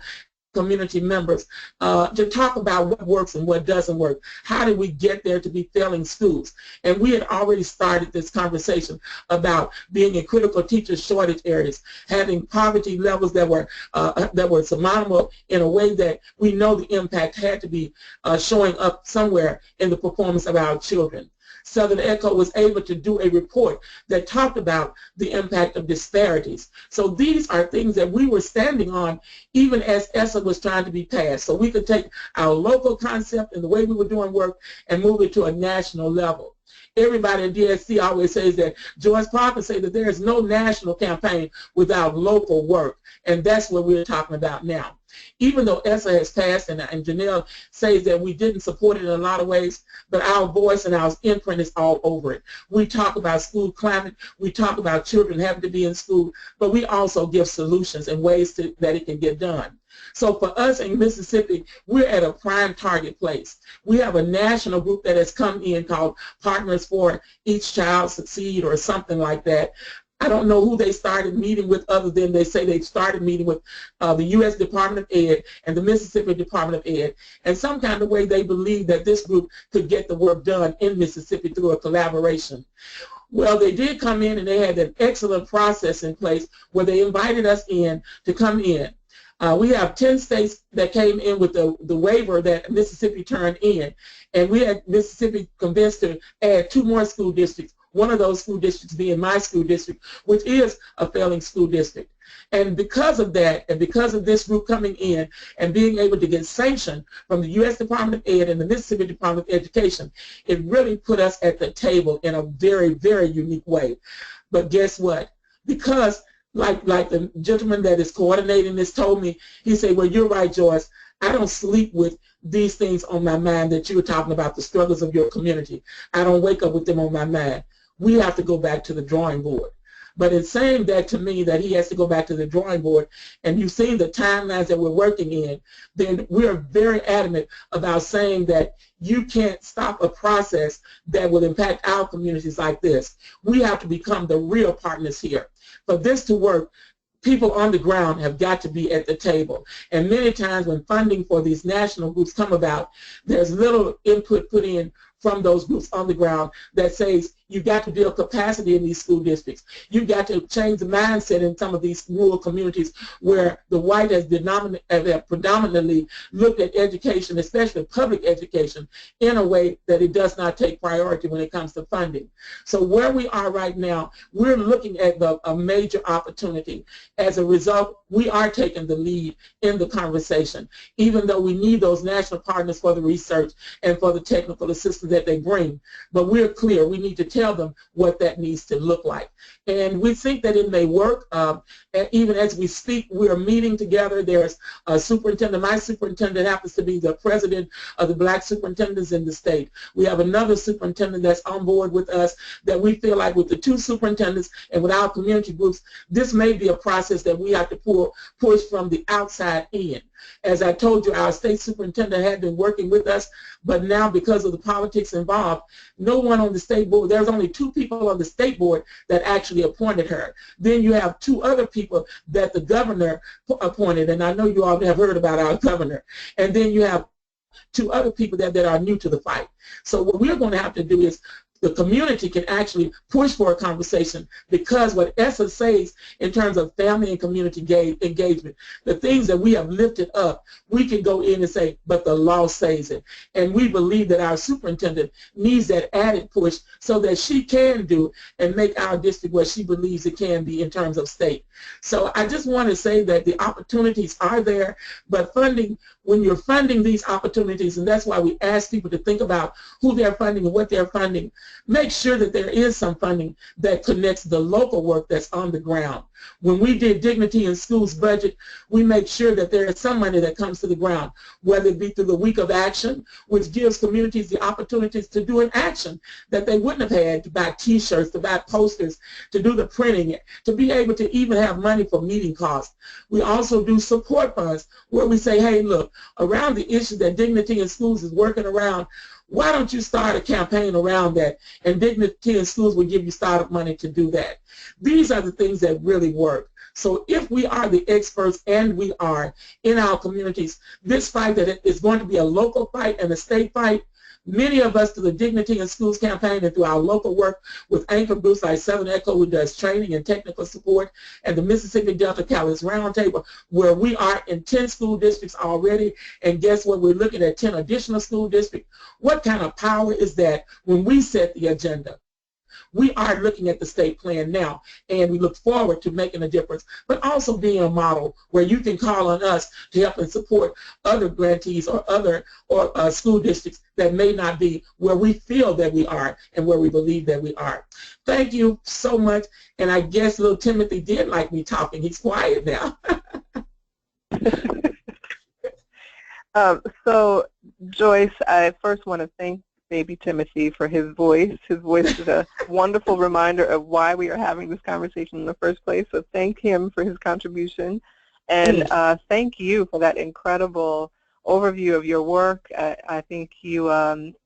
community members to talk about what works and what doesn't work. How do we get there to be failing schools? And we had already started this conversation about being in critical teacher shortage areas, having poverty levels that were surmountable in a way that we know the impact had to be showing up somewhere in the performance of our children. Southern Echo was able to do a report that talked about the impact of disparities. So these are things that we were standing on even as ESSA was trying to be passed. So we could take our local concept and the way we were doing work and move it to a national level. Everybody in DSC always says that, Joyce Parker said that there is no national campaign without local work, and that's what we're talking about now. Even though ESSA has passed, and Janelle says that we didn't support it in a lot of ways, but our voice and our imprint is all over it. We talk about school climate, we talk about children having to be in school, but we also give solutions and ways that it can get done. So for us in Mississippi, we're at a prime target place. We have a national group that has come in called Partners for Each Child Succeed or something like that. I don't know who they started meeting with other than they say they started meeting with the U.S. Department of Ed and the Mississippi Department of Ed. And some kind of way they believe that this group could get the work done in Mississippi through a collaboration. Well, they did come in and they had an excellent process in place where they invited us in to come in. We have 10 states that came in with the waiver that Mississippi turned in, and we had Mississippi convinced to add 2 more school districts, one of those school districts being my school district, which is a failing school district. And because of that, and because of this group coming in and being able to get sanction from the U.S. Department of Ed and the Mississippi Department of Education, it really put us at the table in a very, very unique way. But guess what? Because like the gentleman that is coordinating this told me, he said, well, you're right, Joyce. I don't sleep with these things on my mind that you were talking about, the struggles of your community. I don't wake up with them on my mind. We have to go back to the drawing board. But in saying that to me, that he has to go back to the drawing board, and you've seen the timelines that we're working in, then we're very adamant about saying that you can't stop a process that will impact our communities like this. We have to become the real partners here. For this to work, people on the ground have got to be at the table. And many times when funding for these national groups come about, there's little input put in from those groups on the ground that says you've got to build capacity in these school districts. You've got to change the mindset in some of these rural communities where the white has predominantly looked at education, especially public education, in a way that it does not take priority when it comes to funding. So where we are right now, we're looking at a major opportunity. As a result, we are taking the lead in the conversation, even though we need those national partners for the research and for the technical assistance that they bring. But we're clear, we need to tell them what that needs to look like. And we think that it may work. Even as we speak, we're meeting together. There's a superintendent. My superintendent happens to be the president of the black superintendents in the state. We have another superintendent that's on board with us that we feel like with the two superintendents and with our community groups, this may be a process that we have to push from the outside in. As I told you, our state superintendent had been working with us, but now because of the politics involved, no one on the state board, there's only 2 people on the state board that actually appointed her. Then you have 2 other people that the governor appointed, and I know you all have heard about our governor. And then you have 2 other people that are new to the fight. So what we're going to have to do is the community can actually push for a conversation, because what ESSA says in terms of family and community engagement, the things that we have lifted up, we can go in and say, but the law says it. And we believe that our superintendent needs that added push so that she can do and make our district what she believes it can be in terms of state. So I just want to say that the opportunities are there, but funding, when you're funding these opportunities, and that's why we ask people to think about who they're funding and what they're funding, make sure that there is some funding that connects the local work that's on the ground. When we did Dignity in Schools budget, we make sure that there is some money that comes to the ground, whether it be through the Week of Action, which gives communities the opportunities to do an action that they wouldn't have had, to buy T-shirts, to buy posters, to do the printing, to be able to even have money for meeting costs. We also do support funds where we say, hey, look, around the issue that Dignity in Schools is working around, why don't you start a campaign around that, and Dignity in Schools will give you startup money to do that. These are the things that really work. So if we are the experts, and we are in our communities, this fight that is going to be a local fight and a state fight, many of us through the Dignity in Schools campaign and through our local work with anchor groups like Southern Echo, who does training and technical support, and the Mississippi Delta Catalyst Roundtable, where we are in 10 school districts already, and guess what, we're looking at 10 additional school districts. What kind of power is that when we set the agenda? We are looking at the state plan now, and we look forward to making a difference, but also being a model where you can call on us to help and support other grantees or other school districts that may not be where we feel that we are and where we believe that we are. Thank you so much, and I guess little Timothy did like me talking. He's quiet now. So, Joyce, I first want to thank baby Timothy for his voice. His voice is a wonderful reminder of why we are having this conversation in the first place, so thank him for his contribution. And thank you for that incredible overview of your work. I think you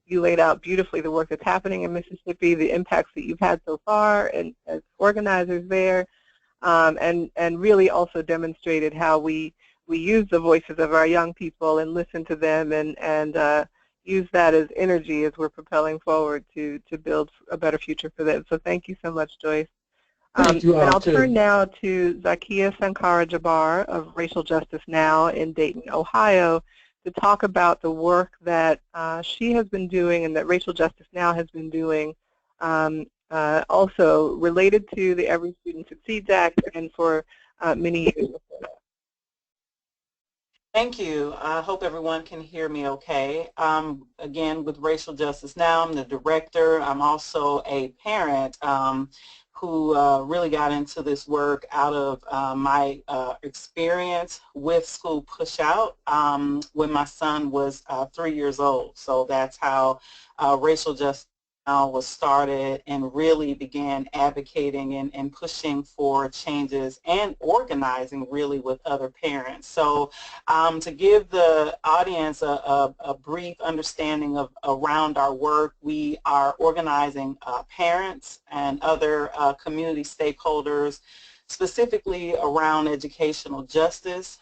laid out beautifully the work that's happening in Mississippi, the impacts that you've had so far and as organizers there, and really also demonstrated how we use the voices of our young people and listen to them and use that as energy as we're propelling forward to build a better future for them. So thank you so much, Joyce. Thank you all, and I'll too. turn now to Zakiya Sankara-Jabbar of Racial Justice Now in Dayton, Ohio, to talk about the work that she has been doing and that Racial Justice Now has been doing, also related to the Every Student Succeeds Act and for many years before that. Thank you. I hope everyone can hear me okay. Again, with Racial Justice Now, I'm the director. I'm also a parent who really got into this work out of my experience with school push-out when my son was 3 years old. So that's how racial justice was started, and really began advocating and pushing for changes and organizing really with other parents. So to give the audience a brief understanding of around our work, we are organizing parents and other community stakeholders specifically around educational justice.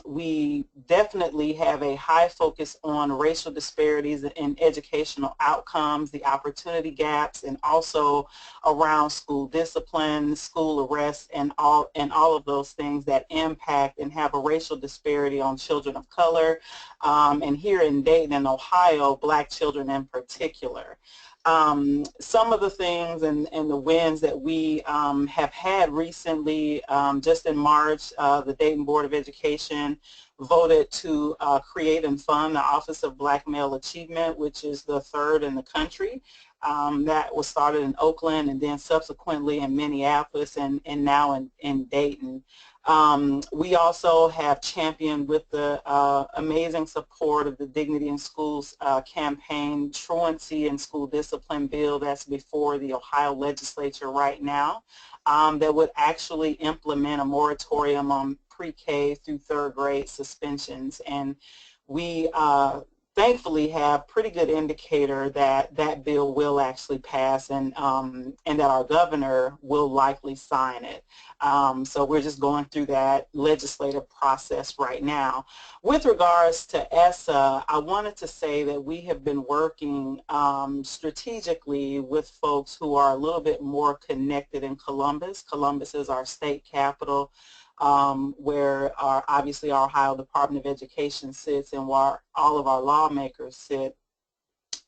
We definitely have a high focus on racial disparities in educational outcomes, the opportunity gaps, and also around school discipline, school arrests, and all of those things that impact and have a racial disparity on children of color, and here in Dayton and Ohio, Black children in particular. Some of the things and the wins that we have had recently, just in March, the Dayton Board of Education voted to create and fund the Office of Black Male Achievement, which is the 3rd in the country. That was started in Oakland and then subsequently in Minneapolis and now in Dayton. We also have championed with the amazing support of the Dignity in Schools campaign, truancy and school discipline bill that's before the Ohio legislature right now, that would actually implement a moratorium on pre-K through 3rd grade suspensions. And we thankfully have pretty good indicator that that bill will actually pass, and that our governor will likely sign it. So we're just going through that legislative process right now. With regards to ESSA, I wanted to say that we have been working strategically with folks who are a little bit more connected in Columbus. Columbus is our state capital, where obviously our Ohio Department of Education sits and where all of our lawmakers sit.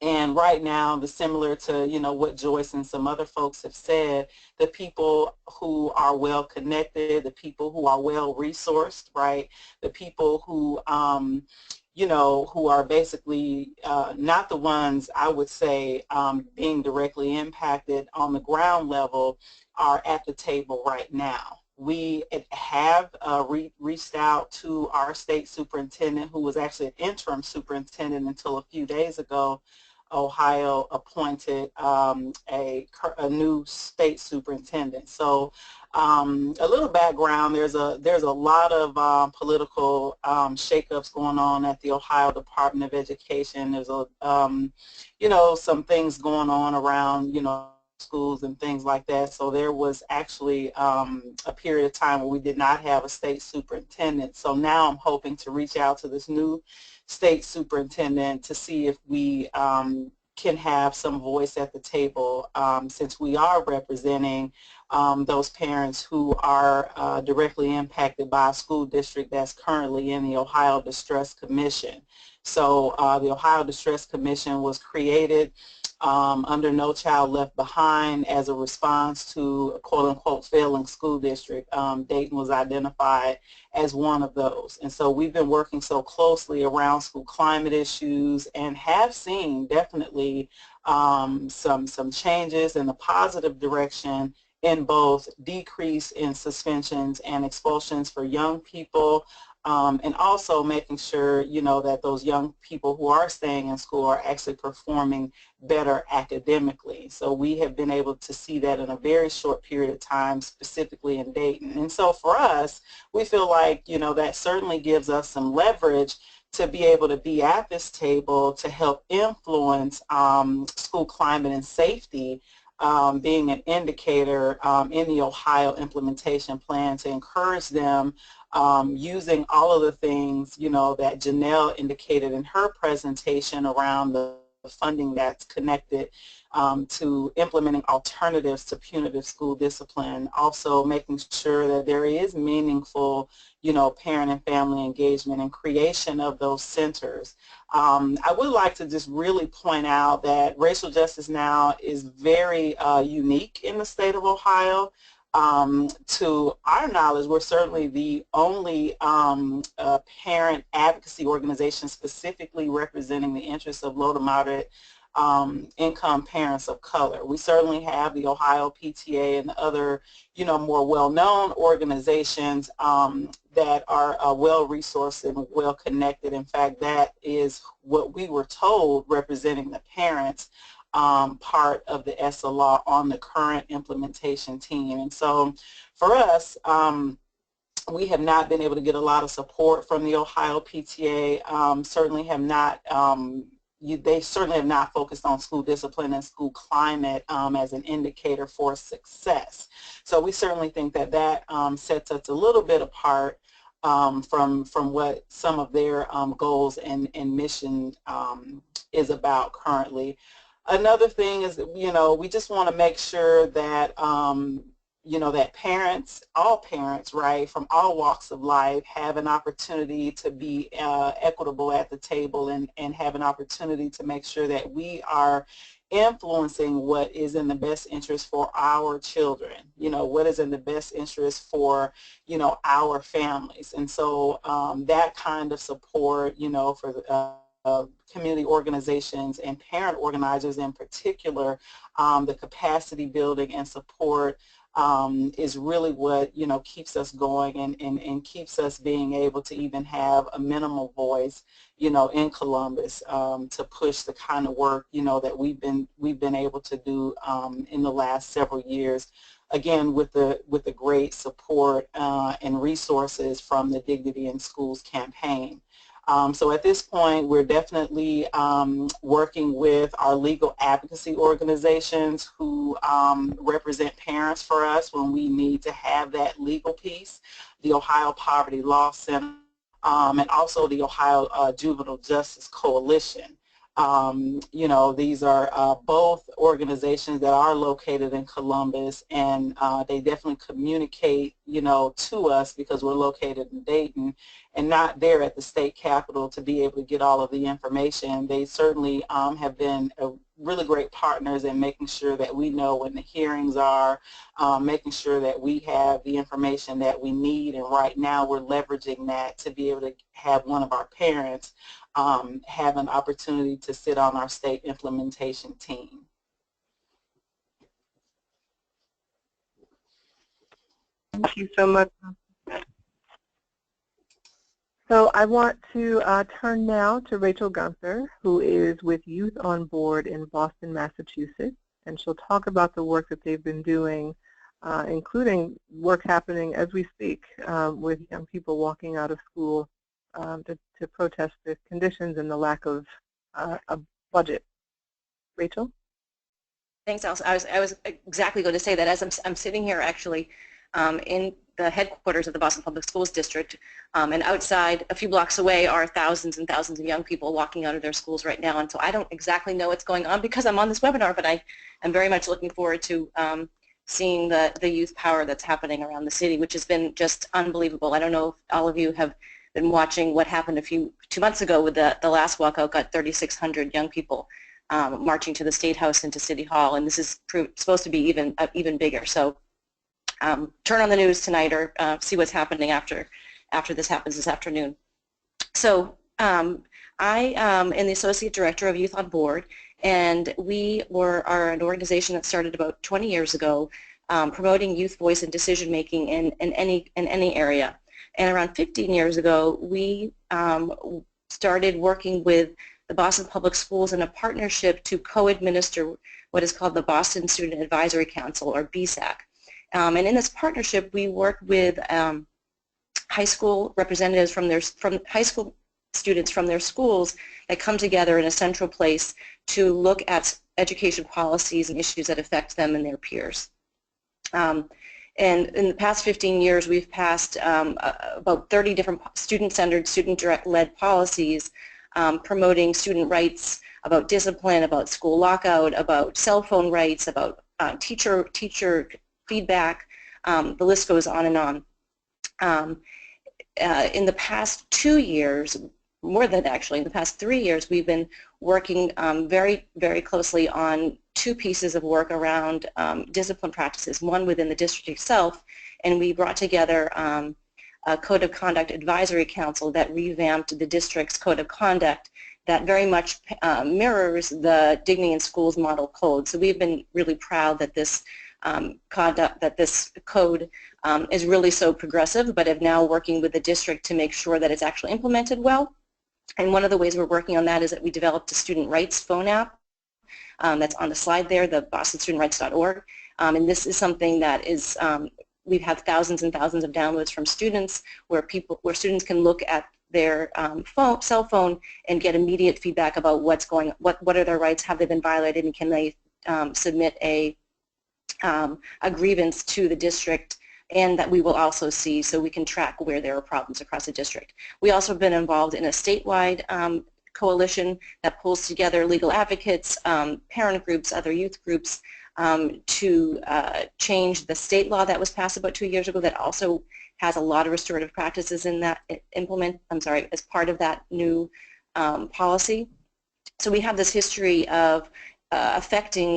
And right now, similar to what Joyce and some other folks have said, the people who are well connected, the people who are well resourced, right, the people who who are basically not the ones, I would say, being directly impacted on the ground level, are at the table right now. We have reached out to our state superintendent, who was actually an interim superintendent until a few days ago. Ohio appointed a new state superintendent. So a little background, there's a lot of political shakeups going on at the Ohio Department of Education. There's some things going on around schools and things like that. So there was actually a period of time where we did not have a state superintendent. So now I'm hoping to reach out to this new state superintendent to see if we can have some voice at the table, since we are representing those parents who are directly impacted by a school district that's currently in the Ohio Distress Commission. So the Ohio Distress Commission was created under No Child Left Behind as a response to a quote-unquote failing school district. Dayton was identified as one of those. And so we've been working so closely around school climate issues and have seen definitely some changes in the positive direction in both decrease in suspensions and expulsions for young people, and also making sure, that those young people who are staying in school are actually performing better academically. So we have been able to see that in a very short period of time, specifically in Dayton. And so for us, we feel like, that certainly gives us some leverage to be able to be at this table to help influence school climate and safety, being an indicator in the Ohio implementation plan to encourage them using all of the things, that Janelle indicated in her presentation around the funding that's connected to implementing alternatives to punitive school discipline, also making sure that there is meaningful, parent and family engagement and creation of those centers. I would like to just really point out that racial justice now is very unique in the state of Ohio. To our knowledge, we're certainly the only parent advocacy organization specifically representing the interests of low to moderate income parents of color. We certainly have the Ohio PTA and other, more well-known organizations that are well-resourced and well-connected. In fact, that is what we were told representing the parents part of the ESSA law on the current implementation team. And so for us, we have not been able to get a lot of support from the Ohio PTA. Certainly have not, they certainly have not focused on school discipline and school climate as an indicator for success. So we certainly think that that sets us a little bit apart from what some of their goals and mission is about currently. Another thing is, we just want to make sure that that parents, all parents, right, from all walks of life have an opportunity to be equitable at the table and have an opportunity to make sure that we are influencing what is in the best interest for our children, what is in the best interest for, our families. And so that kind of support, for community organizations and parent organizers in particular, the capacity building and support is really what keeps us going and keeps us being able to even have a minimal voice in Columbus to push the kind of work that we've been able to do in the last several years, again with the great support and resources from the Dignity in Schools campaign. So at this point, we're definitely working with our legal advocacy organizations who represent parents for us when we need to have that legal piece, the Ohio Poverty Law Center, and also the Ohio Juvenile Justice Coalition. These are both organizations that are located in Columbus, and they definitely communicate, to us because we're located in Dayton and not there at the state capitol to be able to get all of the information. They certainly have been really great partners in making sure that we know when the hearings are, making sure that we have the information that we need, and right now we're leveraging that to be able to have one of our parents have an opportunity to sit on our state implementation team. Thank you so much. So I want to turn now to Rachel Gunther, who is with Youth on Board in Boston, Massachusetts, and she'll talk about the work that they've been doing, including work happening as we speak with young people walking out of school to protest the conditions and the lack of a budget. Rachel? Thanks, Alice. I was exactly going to say that as I'm sitting here actually in the headquarters of the Boston Public Schools District, and outside a few blocks away are thousands and thousands of young people walking out of their schools right now. And so I don't exactly know what's going on because I'm on this webinar, but I am very much looking forward to seeing the youth power that's happening around the city, which has been just unbelievable. I don't know if all of you have been watching what happened 2 months ago with the last walkout. Got 3,600 young people marching to the State House and to City Hall, and this is supposed to be even bigger. So turn on the news tonight or see what's happening after this happens this afternoon. So I am the Associate Director of Youth on Board, and we are an organization that started about 20 years ago promoting youth voice and decision making in any area. And around 15 years ago, we started working with the Boston Public Schools in a partnership to co-administer what is called the Boston Student Advisory Council, or BSAC. And in this partnership, we work with high school representatives from high school students from their schools that come together in a central place to look at education policies and issues that affect them and their peers. And in the past 15 years, we've passed about 30 different student-centered, student-led policies promoting student rights, about discipline, about school lockout, about cell phone rights, about teacher feedback. The list goes on and on. In the past 2 years, more than actually, in the past 3 years, we've been working very, very closely on 2 pieces of work around discipline practices, one within the district itself, and we brought together a Code of Conduct Advisory Council that revamped the district's Code of Conduct that very much mirrors the Dignity in Schools Model Code. So we've been really proud that this code is really so progressive, but of now working with the district to make sure that it's actually implemented well. And one of the ways we're working on that is that we developed a student rights phone app that's on the slide there, the bostonstudentrights.org. And this is something that is, we've had thousands and thousands of downloads from students where students can look at their cell phone and get immediate feedback about what are their rights, have they been violated, and can they submit a grievance to the district, and that we will also see so we can track where there are problems across the district. We also have been involved in a statewide coalition that pulls together legal advocates, parent groups, other youth groups to change the state law that was passed about 2 years ago that also has a lot of restorative practices in that as part of that new policy. So we have this history of affecting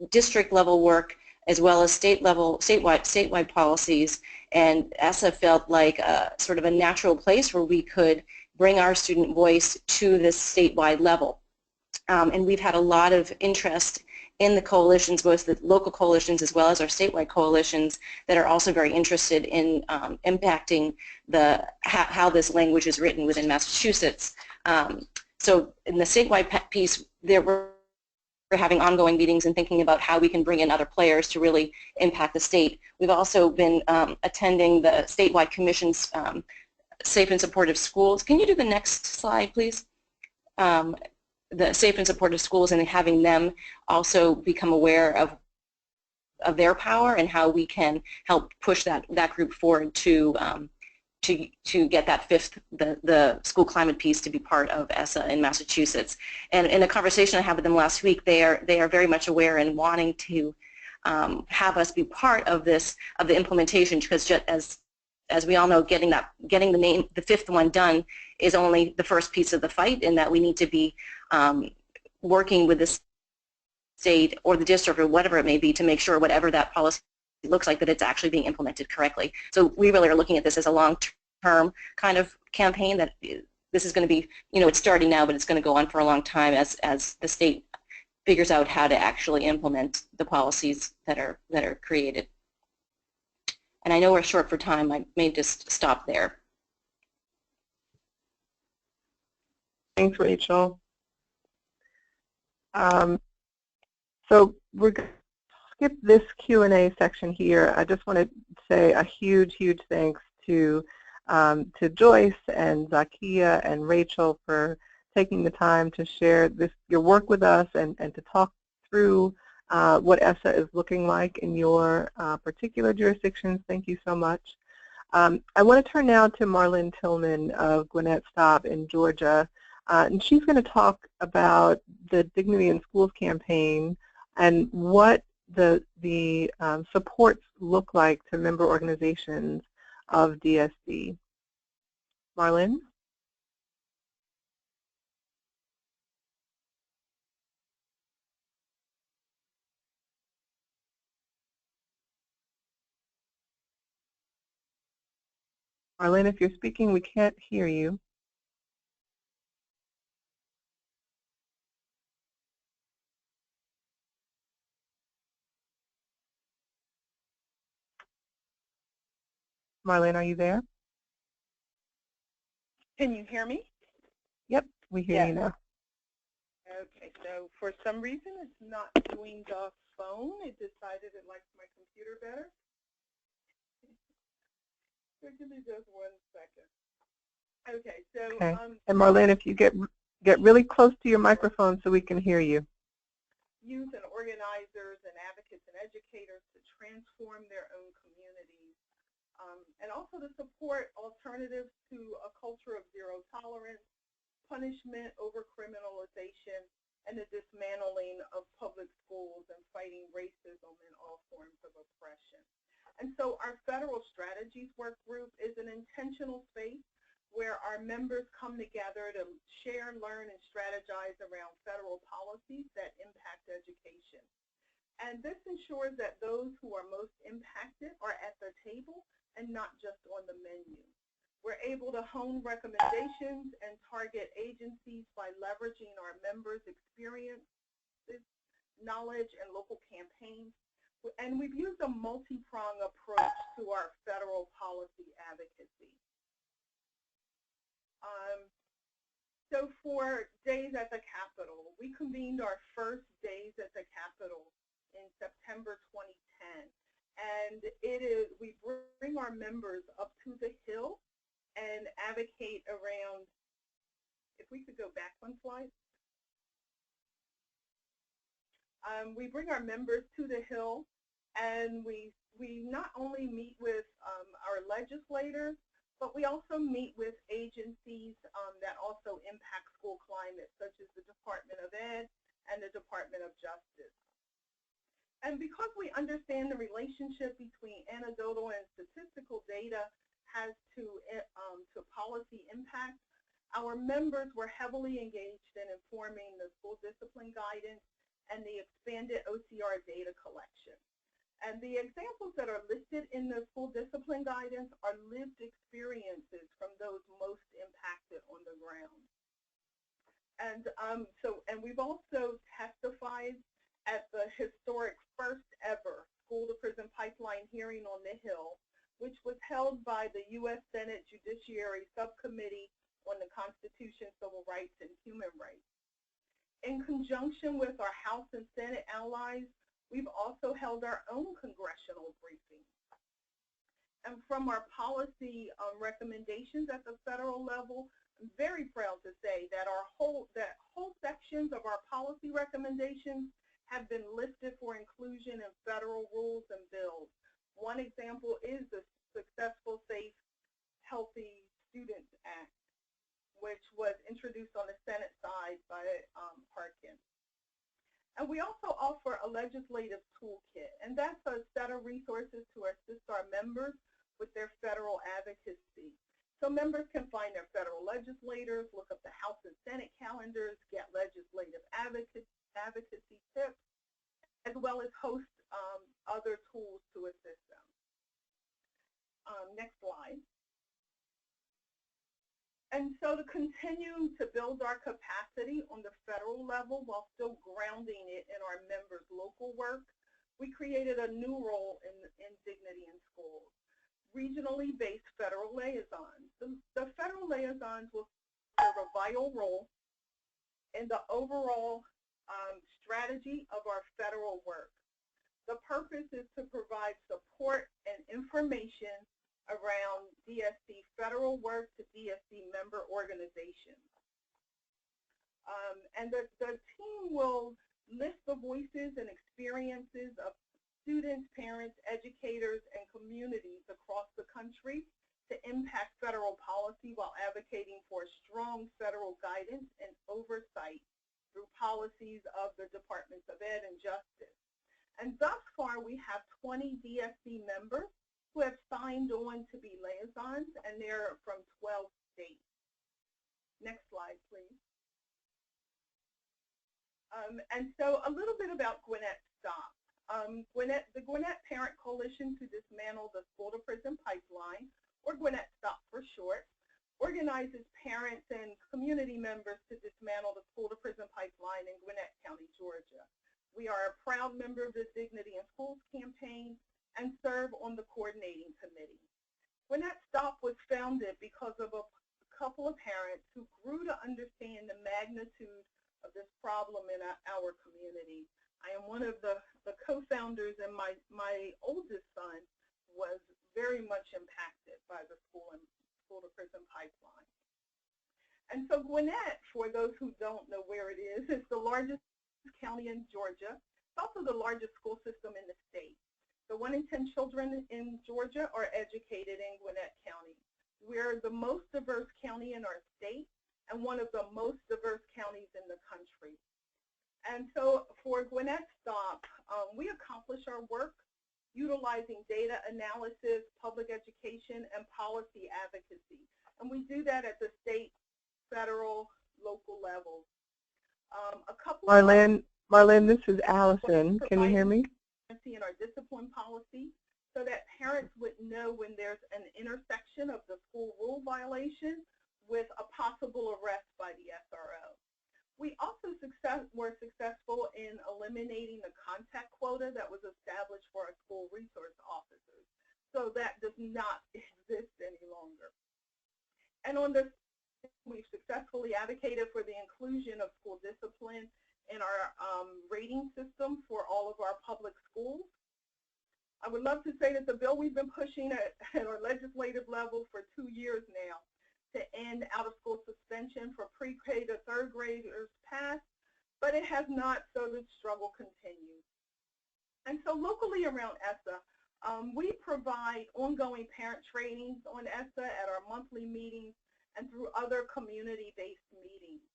district level work as well as statewide policies, and ESSA felt like sort of a natural place where we could bring our student voice to this statewide level. And we've had a lot of interest in the coalitions, both the local coalitions as well as our statewide coalitions, that are also very interested in impacting how this language is written within Massachusetts. So in the statewide piece, we're having ongoing meetings and thinking about how we can bring in other players to really impact the state. We've also been attending the statewide commission's Safe and Supportive Schools. Can you do the next slide, please? The Safe and Supportive Schools, and having them also become aware of their power and how we can help push that group forward to get that the school climate piece to be part of ESSA in Massachusetts. And in a conversation I had with them last week, they are very much aware and wanting to have us be part of the implementation, because just as we all know, getting the fifth one done is only the first piece of the fight, and that we need to be working with the state or the district or whatever it may be to make sure whatever that policy looks like, that it's actually being implemented correctly. So we really are looking at this as a long-term kind of campaign, that this is going to be, it's starting now, but it's going to go on for a long time as the state figures out how to actually implement the policies that are created. And I know we're short for time. I may just stop there. Thanks, Rachel. So we're going to skip this Q&A section here. I just want to say a huge, huge thanks to Joyce and Zakia and Rachel for taking the time to share your work with us and to talk through what ESSA is looking like in your particular jurisdictions. Thank you so much. I want to turn now to Marlene Tillman of Gwinnett Stop in Georgia. And she's going to talk about the Dignity in Schools campaign and what the supports look like to member organizations of DSC. Marlene? Marlene, if you're speaking, we can't hear you. Marlene, are you there? Can you hear me? Yep, we hear you now. Okay, so for some reason it's not doing the phone. It decided it likes my computer better. So give me just 1 second. Okay, so okay. And Marlene, if you get really close to your microphone so we can hear you. Youth and organizers and advocates and educators to transform their own communities. And also to support alternatives to a culture of zero tolerance, punishment over criminalization, and the dismantling of public schools and fighting racism and all forms of oppression. And so our federal strategies work group is an intentional space where our members come together to share, learn, and strategize around federal policies that impact education. And this ensures that those who are most impacted are at the table and not just on the menu. We're able to hone recommendations and target agencies by leveraging our members' experiences, knowledge, and local campaigns. And we've used a multi-pronged approach to our federal policy advocacy. So for Days at the Capitol, we convened our first Days at the Capitol in September 2010. And we bring our members up to the Hill and advocate around, if we could go back one slide. We bring our members to the Hill, and we not only meet with our legislators, but we also meet with agencies that also impact school climate, such as the Department of Ed and the Department of Justice. And because we understand the relationship between anecdotal and statistical data has to policy impact, our members were heavily engaged in informing the school discipline guidance and the expanded OCR data collection. And the examples that are listed in the school discipline guidance are lived experiences from those most impacted on the ground. And and we've also testified at the historic first ever school to prison pipeline hearing on the Hill, which was held by the U.S. Senate Judiciary Subcommittee on the Constitution, Civil Rights, and Human Rights. In conjunction with our House and Senate allies, we've also held our own congressional briefings. And from our policy recommendations at the federal level, I'm very proud to say that whole sections of our policy recommendations have been listed for inclusion in federal rules and bills. One example is the Successful, Safe, Healthy Students Act, which was introduced on the Senate side by Harkin. And we also offer a legislative toolkit, and that's a set of resources to assist our members with their federal advocacy. So members can find their federal legislators, look up the House and Senate calendars, get legislative advocacy tips, as well as host other tools to assist them. Next slide. And so to continue to build our capacity on the federal level while still grounding it in our members' local work, we created a new role in Dignity in Schools, regionally based federal liaisons. The federal liaisons will serve a vital role in the overall strategy of our federal work. The purpose is to provide support and information around DSC federal work to DSC member organizations. And the team will list the voices and experiences of students, parents, educators, and communities across the country to impact federal policy while advocating for strong federal guidance and oversight through policies of the Departments of Ed and Justice. And thus far, we have 20 DSC members who have signed on to be liaisons, and they're from 12 states. Next slide, please. And so a little bit about Gwinnett Stop. The Gwinnett Parent Coalition to Dismantle the School to Prison Pipeline, or Gwinnett Stop for short, organizes parents and community members to dismantle the School to Prison Pipeline in Gwinnett County, Georgia. We are a proud member of the Dignity in Schools campaign and serve on the coordinating committee. Gwinnett Stop was founded because of a couple of parents who grew to understand the magnitude of this problem in our community. I am one of the co-founders, and my oldest son was very much impacted by the school to prison pipeline. And so Gwinnett, for those who don't know where it is the largest county in Georgia. It's also the largest school system in the state. So 1 in 10 children in Georgia are educated in Gwinnett County. We're the most diverse county in our state and one of the most diverse counties in the country. And so for Gwinnett Stop, we accomplish our work utilizing data analysis, public education, and policy advocacy. And we do that at the state, federal, local levels. Marlene, this is Allison. Can you hear me? In our discipline policy, so that parents would know when there's an intersection of the school rule violation with a possible arrest by the SRO. We also were successful in eliminating the contact quota that was established for our school resource officers. So that does not exist any longer. And on this, we've successfully advocated for the inclusion of school discipline in our rating system for all of our public schools. I would love to say that the bill we've been pushing at our legislative level for 2 years now to end out-of-school suspension for pre-K to third graders passed, but it has not, so the struggle continues. And so locally around ESSA, we provide ongoing parent trainings on ESSA at our monthly meetings and through other community-based meetings.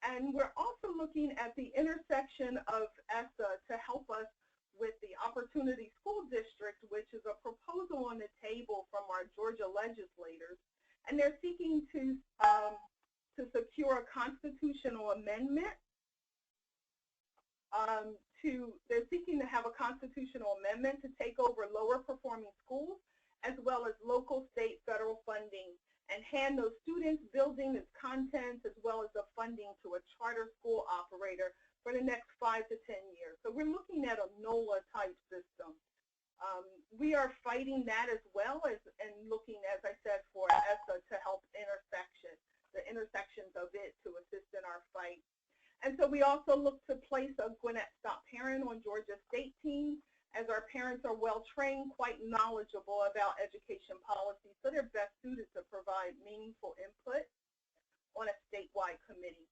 And we're also looking at the intersection of ESSA to help us with the Opportunity School District, which is a proposal on the table from our Georgia legislators. And they're seeking to secure a constitutional amendment. They're seeking to have a constitutional amendment to take over lower performing schools, as well as local, state, federal funding, and hand those students, building, its contents, as well as the funding to a charter school operator for the next 5 to 10 years. So we're looking at a NOLA type system. We are fighting that as well as and looking, as I said, for ESSA to help the intersections of it to assist in our fight. And so we also look to place a Gwinnett Stop Parent on Georgia State team, as our parents are well trained, quite knowledgeable about education policy, so they're best suited to provide meaningful input on a statewide committee.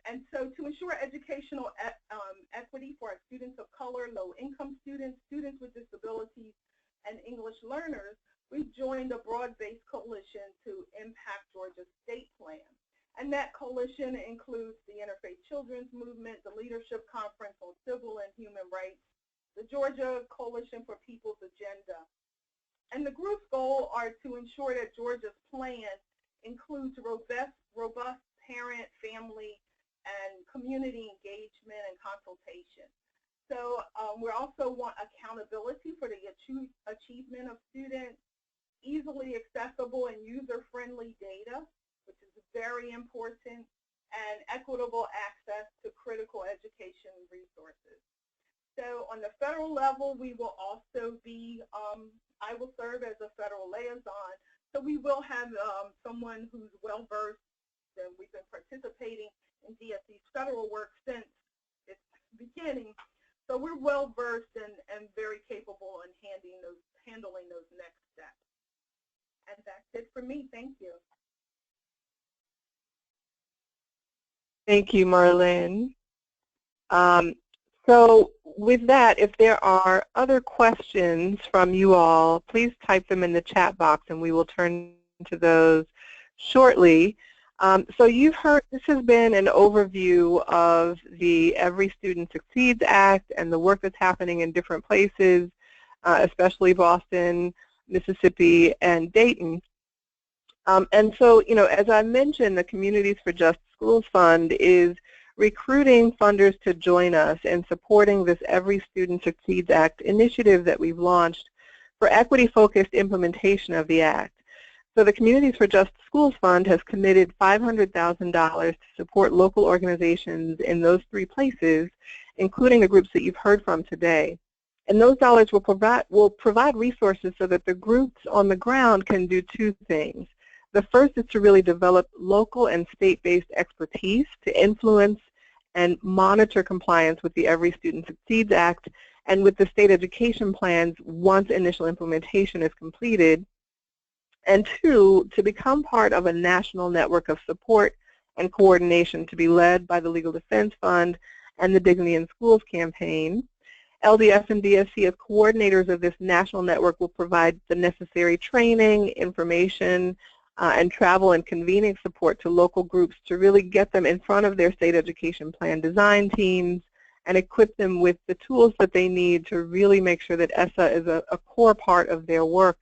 And so to ensure educational equity for our students of color, low-income students, students with disabilities, and English learners, we've joined a broad-based coalition to impact Georgia's state plan. And that coalition includes the Interfaith Children's Movement, the Leadership Conference on Civil and Human Rights, the Georgia Coalition for People's Agenda. And the group's goal are to ensure that Georgia's plan includes robust parent, family, and community engagement and consultation. So we also want accountability for the achievement of students, easily accessible and user-friendly data, which is very important, and equitable access to critical education resources. So on the federal level, we will also be, I will serve as a federal liaison. So we will have someone who's well-versed, and we've been participating in DSC's federal work since its beginning. So we're well-versed and very capable in handling those next steps. And that's it for me. Thank you. Thank you, Marlene. So with that, if there are other questions from you all, please type them in the chat box and we will turn to those shortly. So you've heard, this has been an overview of the Every Student Succeeds Act and the work that's happening in different places, especially Boston, Mississippi, and Dayton. And so, you know, as I mentioned, the Communities for Just Schools Fund is recruiting funders to join us in supporting this Every Student Succeeds Act initiative that we've launched for equity-focused implementation of the Act. So the Communities for Just Schools Fund has committed $500,000 to support local organizations in those 3 places, including the groups that you've heard from today. And those dollars will provide resources so that the groups on the ground can do 2 things. The first is to really develop local and state-based expertise to influence and monitor compliance with the Every Student Succeeds Act and with the state education plans once initial implementation is completed. And 2, to become part of a national network of support and coordination to be led by the Legal Defense Fund and the Dignity in Schools campaign. LDF and DSC as coordinators of this national network will provide the necessary training, information, and travel and convening support to local groups to really get them in front of their state education plan design teams and equip them with the tools that they need to really make sure that ESSA is a core part of their work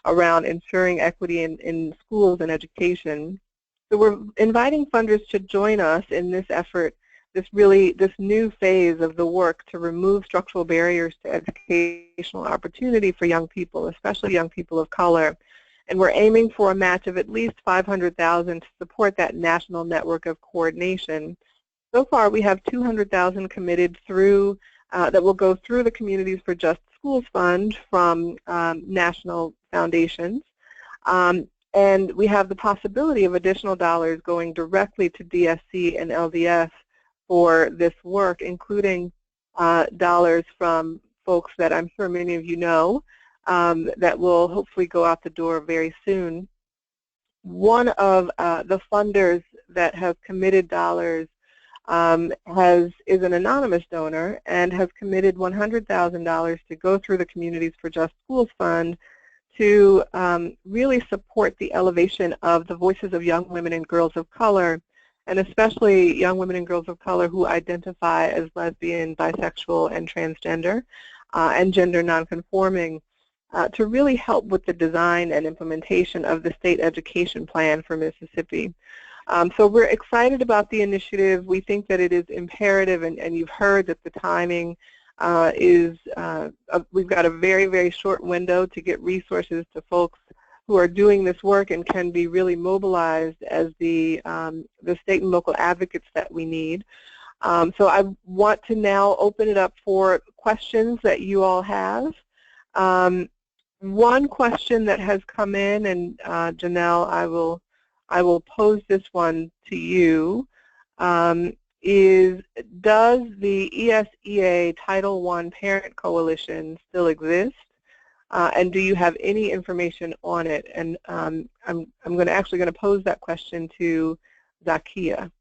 around ensuring equity in schools and education. So we're inviting funders to join us in this effort this new phase of the work to remove structural barriers to educational opportunity for young people, especially young people of color. And we're aiming for a match of at least $500,000 to support that national network of coordination. So far, we have $200,000 committed through that will go through the Communities for Just Schools Fund from national foundations. And we have the possibility of additional dollars going directly to DSC and LDF for this work, including dollars from folks that I'm sure many of you know that will hopefully go out the door very soon. One of the funders that has committed dollars is an anonymous donor and has committed $100,000 to go through the Communities for Just Schools Fund to really support the elevation of the voices of young women and girls of color, and especially young women and girls of color who identify as lesbian, bisexual, and transgender, and gender nonconforming, to really help with the design and implementation of the state education plan for Mississippi. So we're excited about the initiative. We think that it is imperative, and you've heard that the timing we've got a very, very short window to get resources to folks who are doing this work and can be really mobilized as the state and local advocates that we need. So I want to now open it up for questions that you all have. One question that has come in, and Janelle, I will pose this one to you, is does the ESEA Title I Parent Coalition still exist? And do you have any information on it? And I'm actually going to pose that question to Zakia.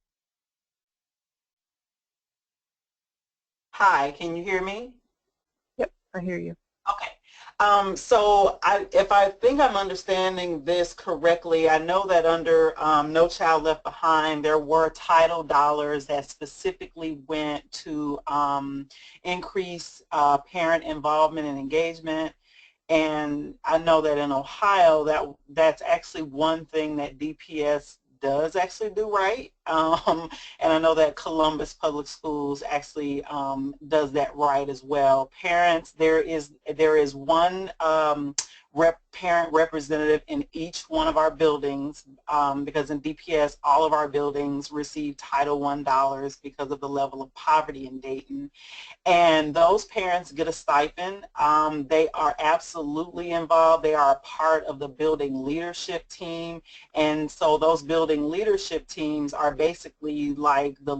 Hi, can you hear me? Yep, I hear you. Okay. So if I think I'm understanding this correctly, I know that under No Child Left Behind, there were title dollars that specifically went to increase parent involvement and engagement. And I know that in Ohio, that's actually one thing that DPS does actually do right. And I know that Columbus Public Schools actually does that right as well. Parents, there is one parent representative in each one of our buildings, because in DPS all of our buildings receive Title I dollars because of the level of poverty in Dayton. And those parents get a stipend. They are absolutely involved. They are a part of the building leadership team. And so those building leadership teams are basically like the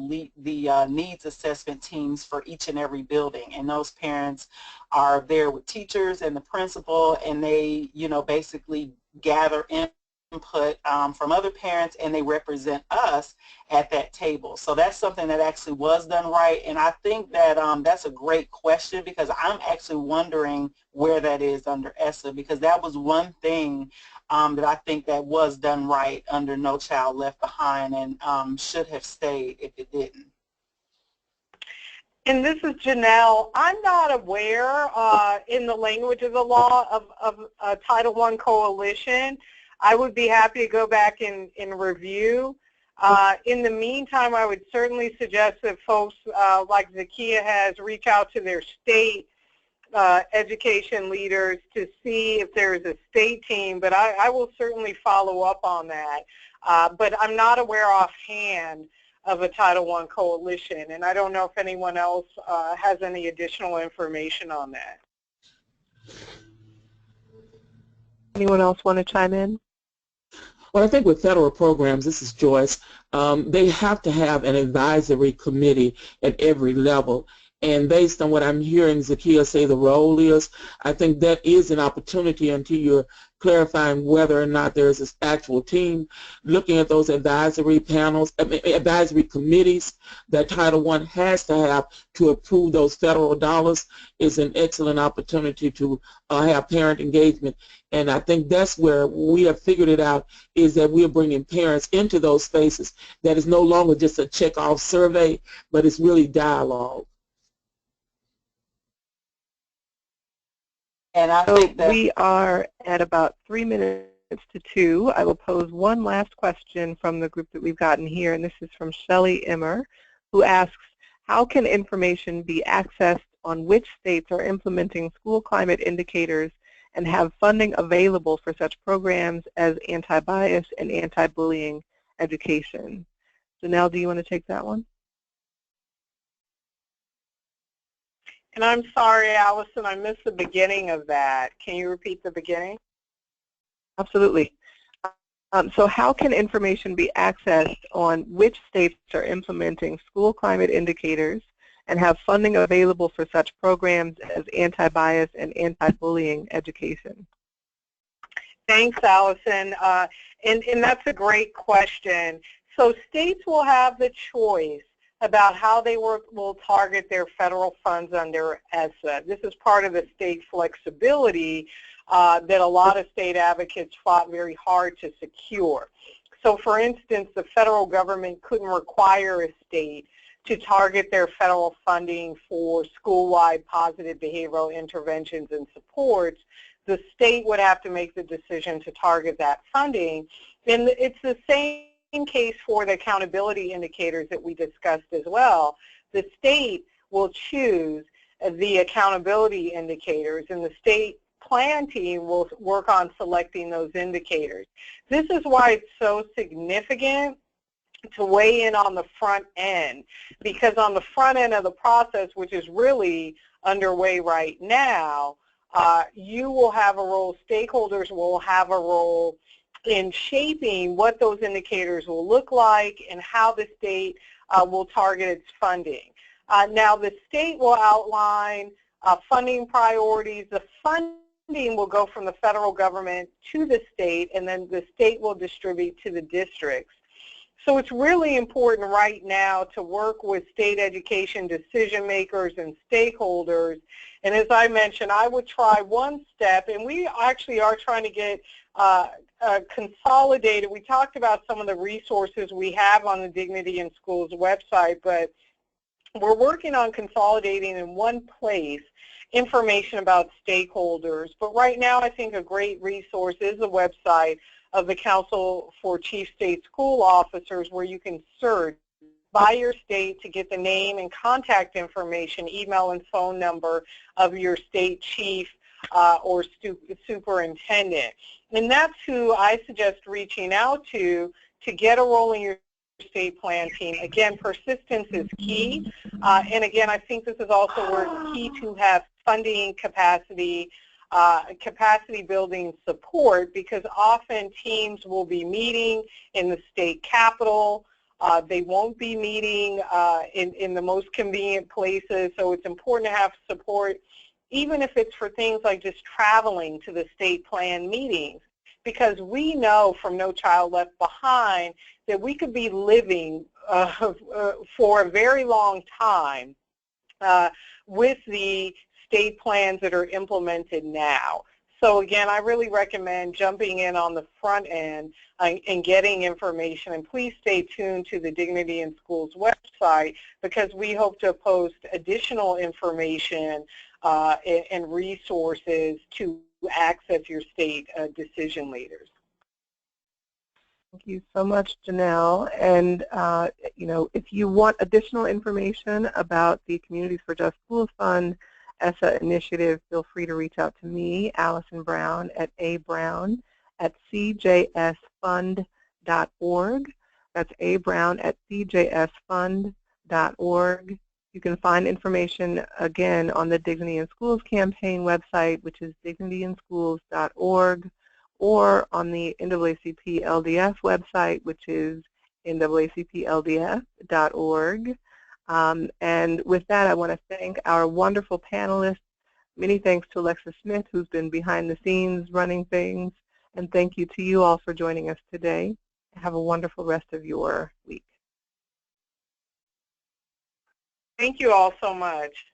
needs assessment teams for each and every building. And those parents are there with teachers and the principal, and they, basically gather input from other parents, and they represent us at that table. So that's something that actually was done right, and I think that that's a great question, because I'm actually wondering where that is under ESSA, because that was one thing that I think that was done right under No Child Left Behind, and should have stayed if it didn't. And this is Janelle. I'm not aware in the language of the law of a Title I coalition. I would be happy to go back and review. In the meantime, I would certainly suggest that folks like Zakia has reach out to their state education leaders to see if there is a state team, but I will certainly follow up on that. But I'm not aware offhand of a Title I coalition, and I don't know if anyone else has any additional information on that. Anyone else want to chime in? Well, I think with federal programs, this is Joyce, they have to have an advisory committee at every level. And based on what I'm hearing Zakia say the role is, I think that is an opportunity until you're clarifying whether or not there's this actual team, looking at those advisory panels, advisory committees that Title I has to have to approve those federal dollars is an excellent opportunity to have parent engagement. And I think that's where we have figured it out, is that we're bringing parents into those spaces, that is no longer just a check-off survey, but it's really dialogue. And I think that we are at about 3 minutes to 2. I will pose one last question from the group that we've gotten here, and this is from Shelley Emmer, who asks, how can information be accessed on which states are implementing school climate indicators and have funding available for such programs as anti-bias and anti-bullying education? Janelle, do you want to take that one? And I'm sorry, Allison, I missed the beginning of that. Can you repeat the beginning? Absolutely. So how can information be accessed on which states are implementing school climate indicators and have funding available for such programs as anti-bias and anti-bullying education? Thanks, Allison. And that's a great question. So states will have the choice about how they will target their federal funds under ESSA. This is part of the state flexibility that a lot of state advocates fought very hard to secure. So for instance, the federal government couldn't require a state to target their federal funding for school-wide positive behavioral interventions and supports. The state would have to make the decision to target that funding. And it's the same case for the accountability indicators that we discussed as well. The state will choose the accountability indicators, and the state plan team will work on selecting those indicators. This is why it's so significant to weigh in on the front end, because on the front end of the process, which is really underway right now, you will have a role, stakeholders will have a role in shaping what those indicators will look like and how the state will target its funding. Now the state will outline funding priorities. The funding will go from the federal government to the state, and then the state will distribute to the districts. So it's really important right now to work with state education decision makers and stakeholders. And as I mentioned, I would try one step, and we actually are trying to get consolidated. We talked about some of the resources we have on the Dignity in Schools website, but we're working on consolidating in one place information about stakeholders. But right now I think a great resource is the website of the Council for Chief State School Officers, where you can search by your state to get the name and contact information, email and phone number of your state chief or superintendent. And that's who I suggest reaching out to get a role in your state plan team. Again, persistence is key. And again, I think this is also where it's key to have funding capacity, capacity building support, because often teams will be meeting in the state capitol. They won't be meeting in the most convenient places, so it's important to have support, even if it's for things like just traveling to the state plan meetings, because we know from No Child Left Behind that we could be living for a very long time with the state plans that are implemented now. So again, I really recommend jumping in on the front end and getting information. And please stay tuned to the Dignity in Schools website, because we hope to post additional information and resources to access your state decision leaders. Thank you so much, Janelle. And you know, if you want additional information about the Communities for Just Schools Fund ESSA initiative, feel free to reach out to me, Allison Brown, at abrown@cjsfund.org. That's abrown@cjsfund.org. You can find information, again, on the Dignity in Schools campaign website, which is dignityinschools.org, or on the NAACP LDF website, which is naacpldf.org. And with that, I want to thank our wonderful panelists. Many thanks to Alexa Smith, who's been behind the scenes running things. And thank you to you all for joining us today. Have a wonderful rest of your week. Thank you all so much.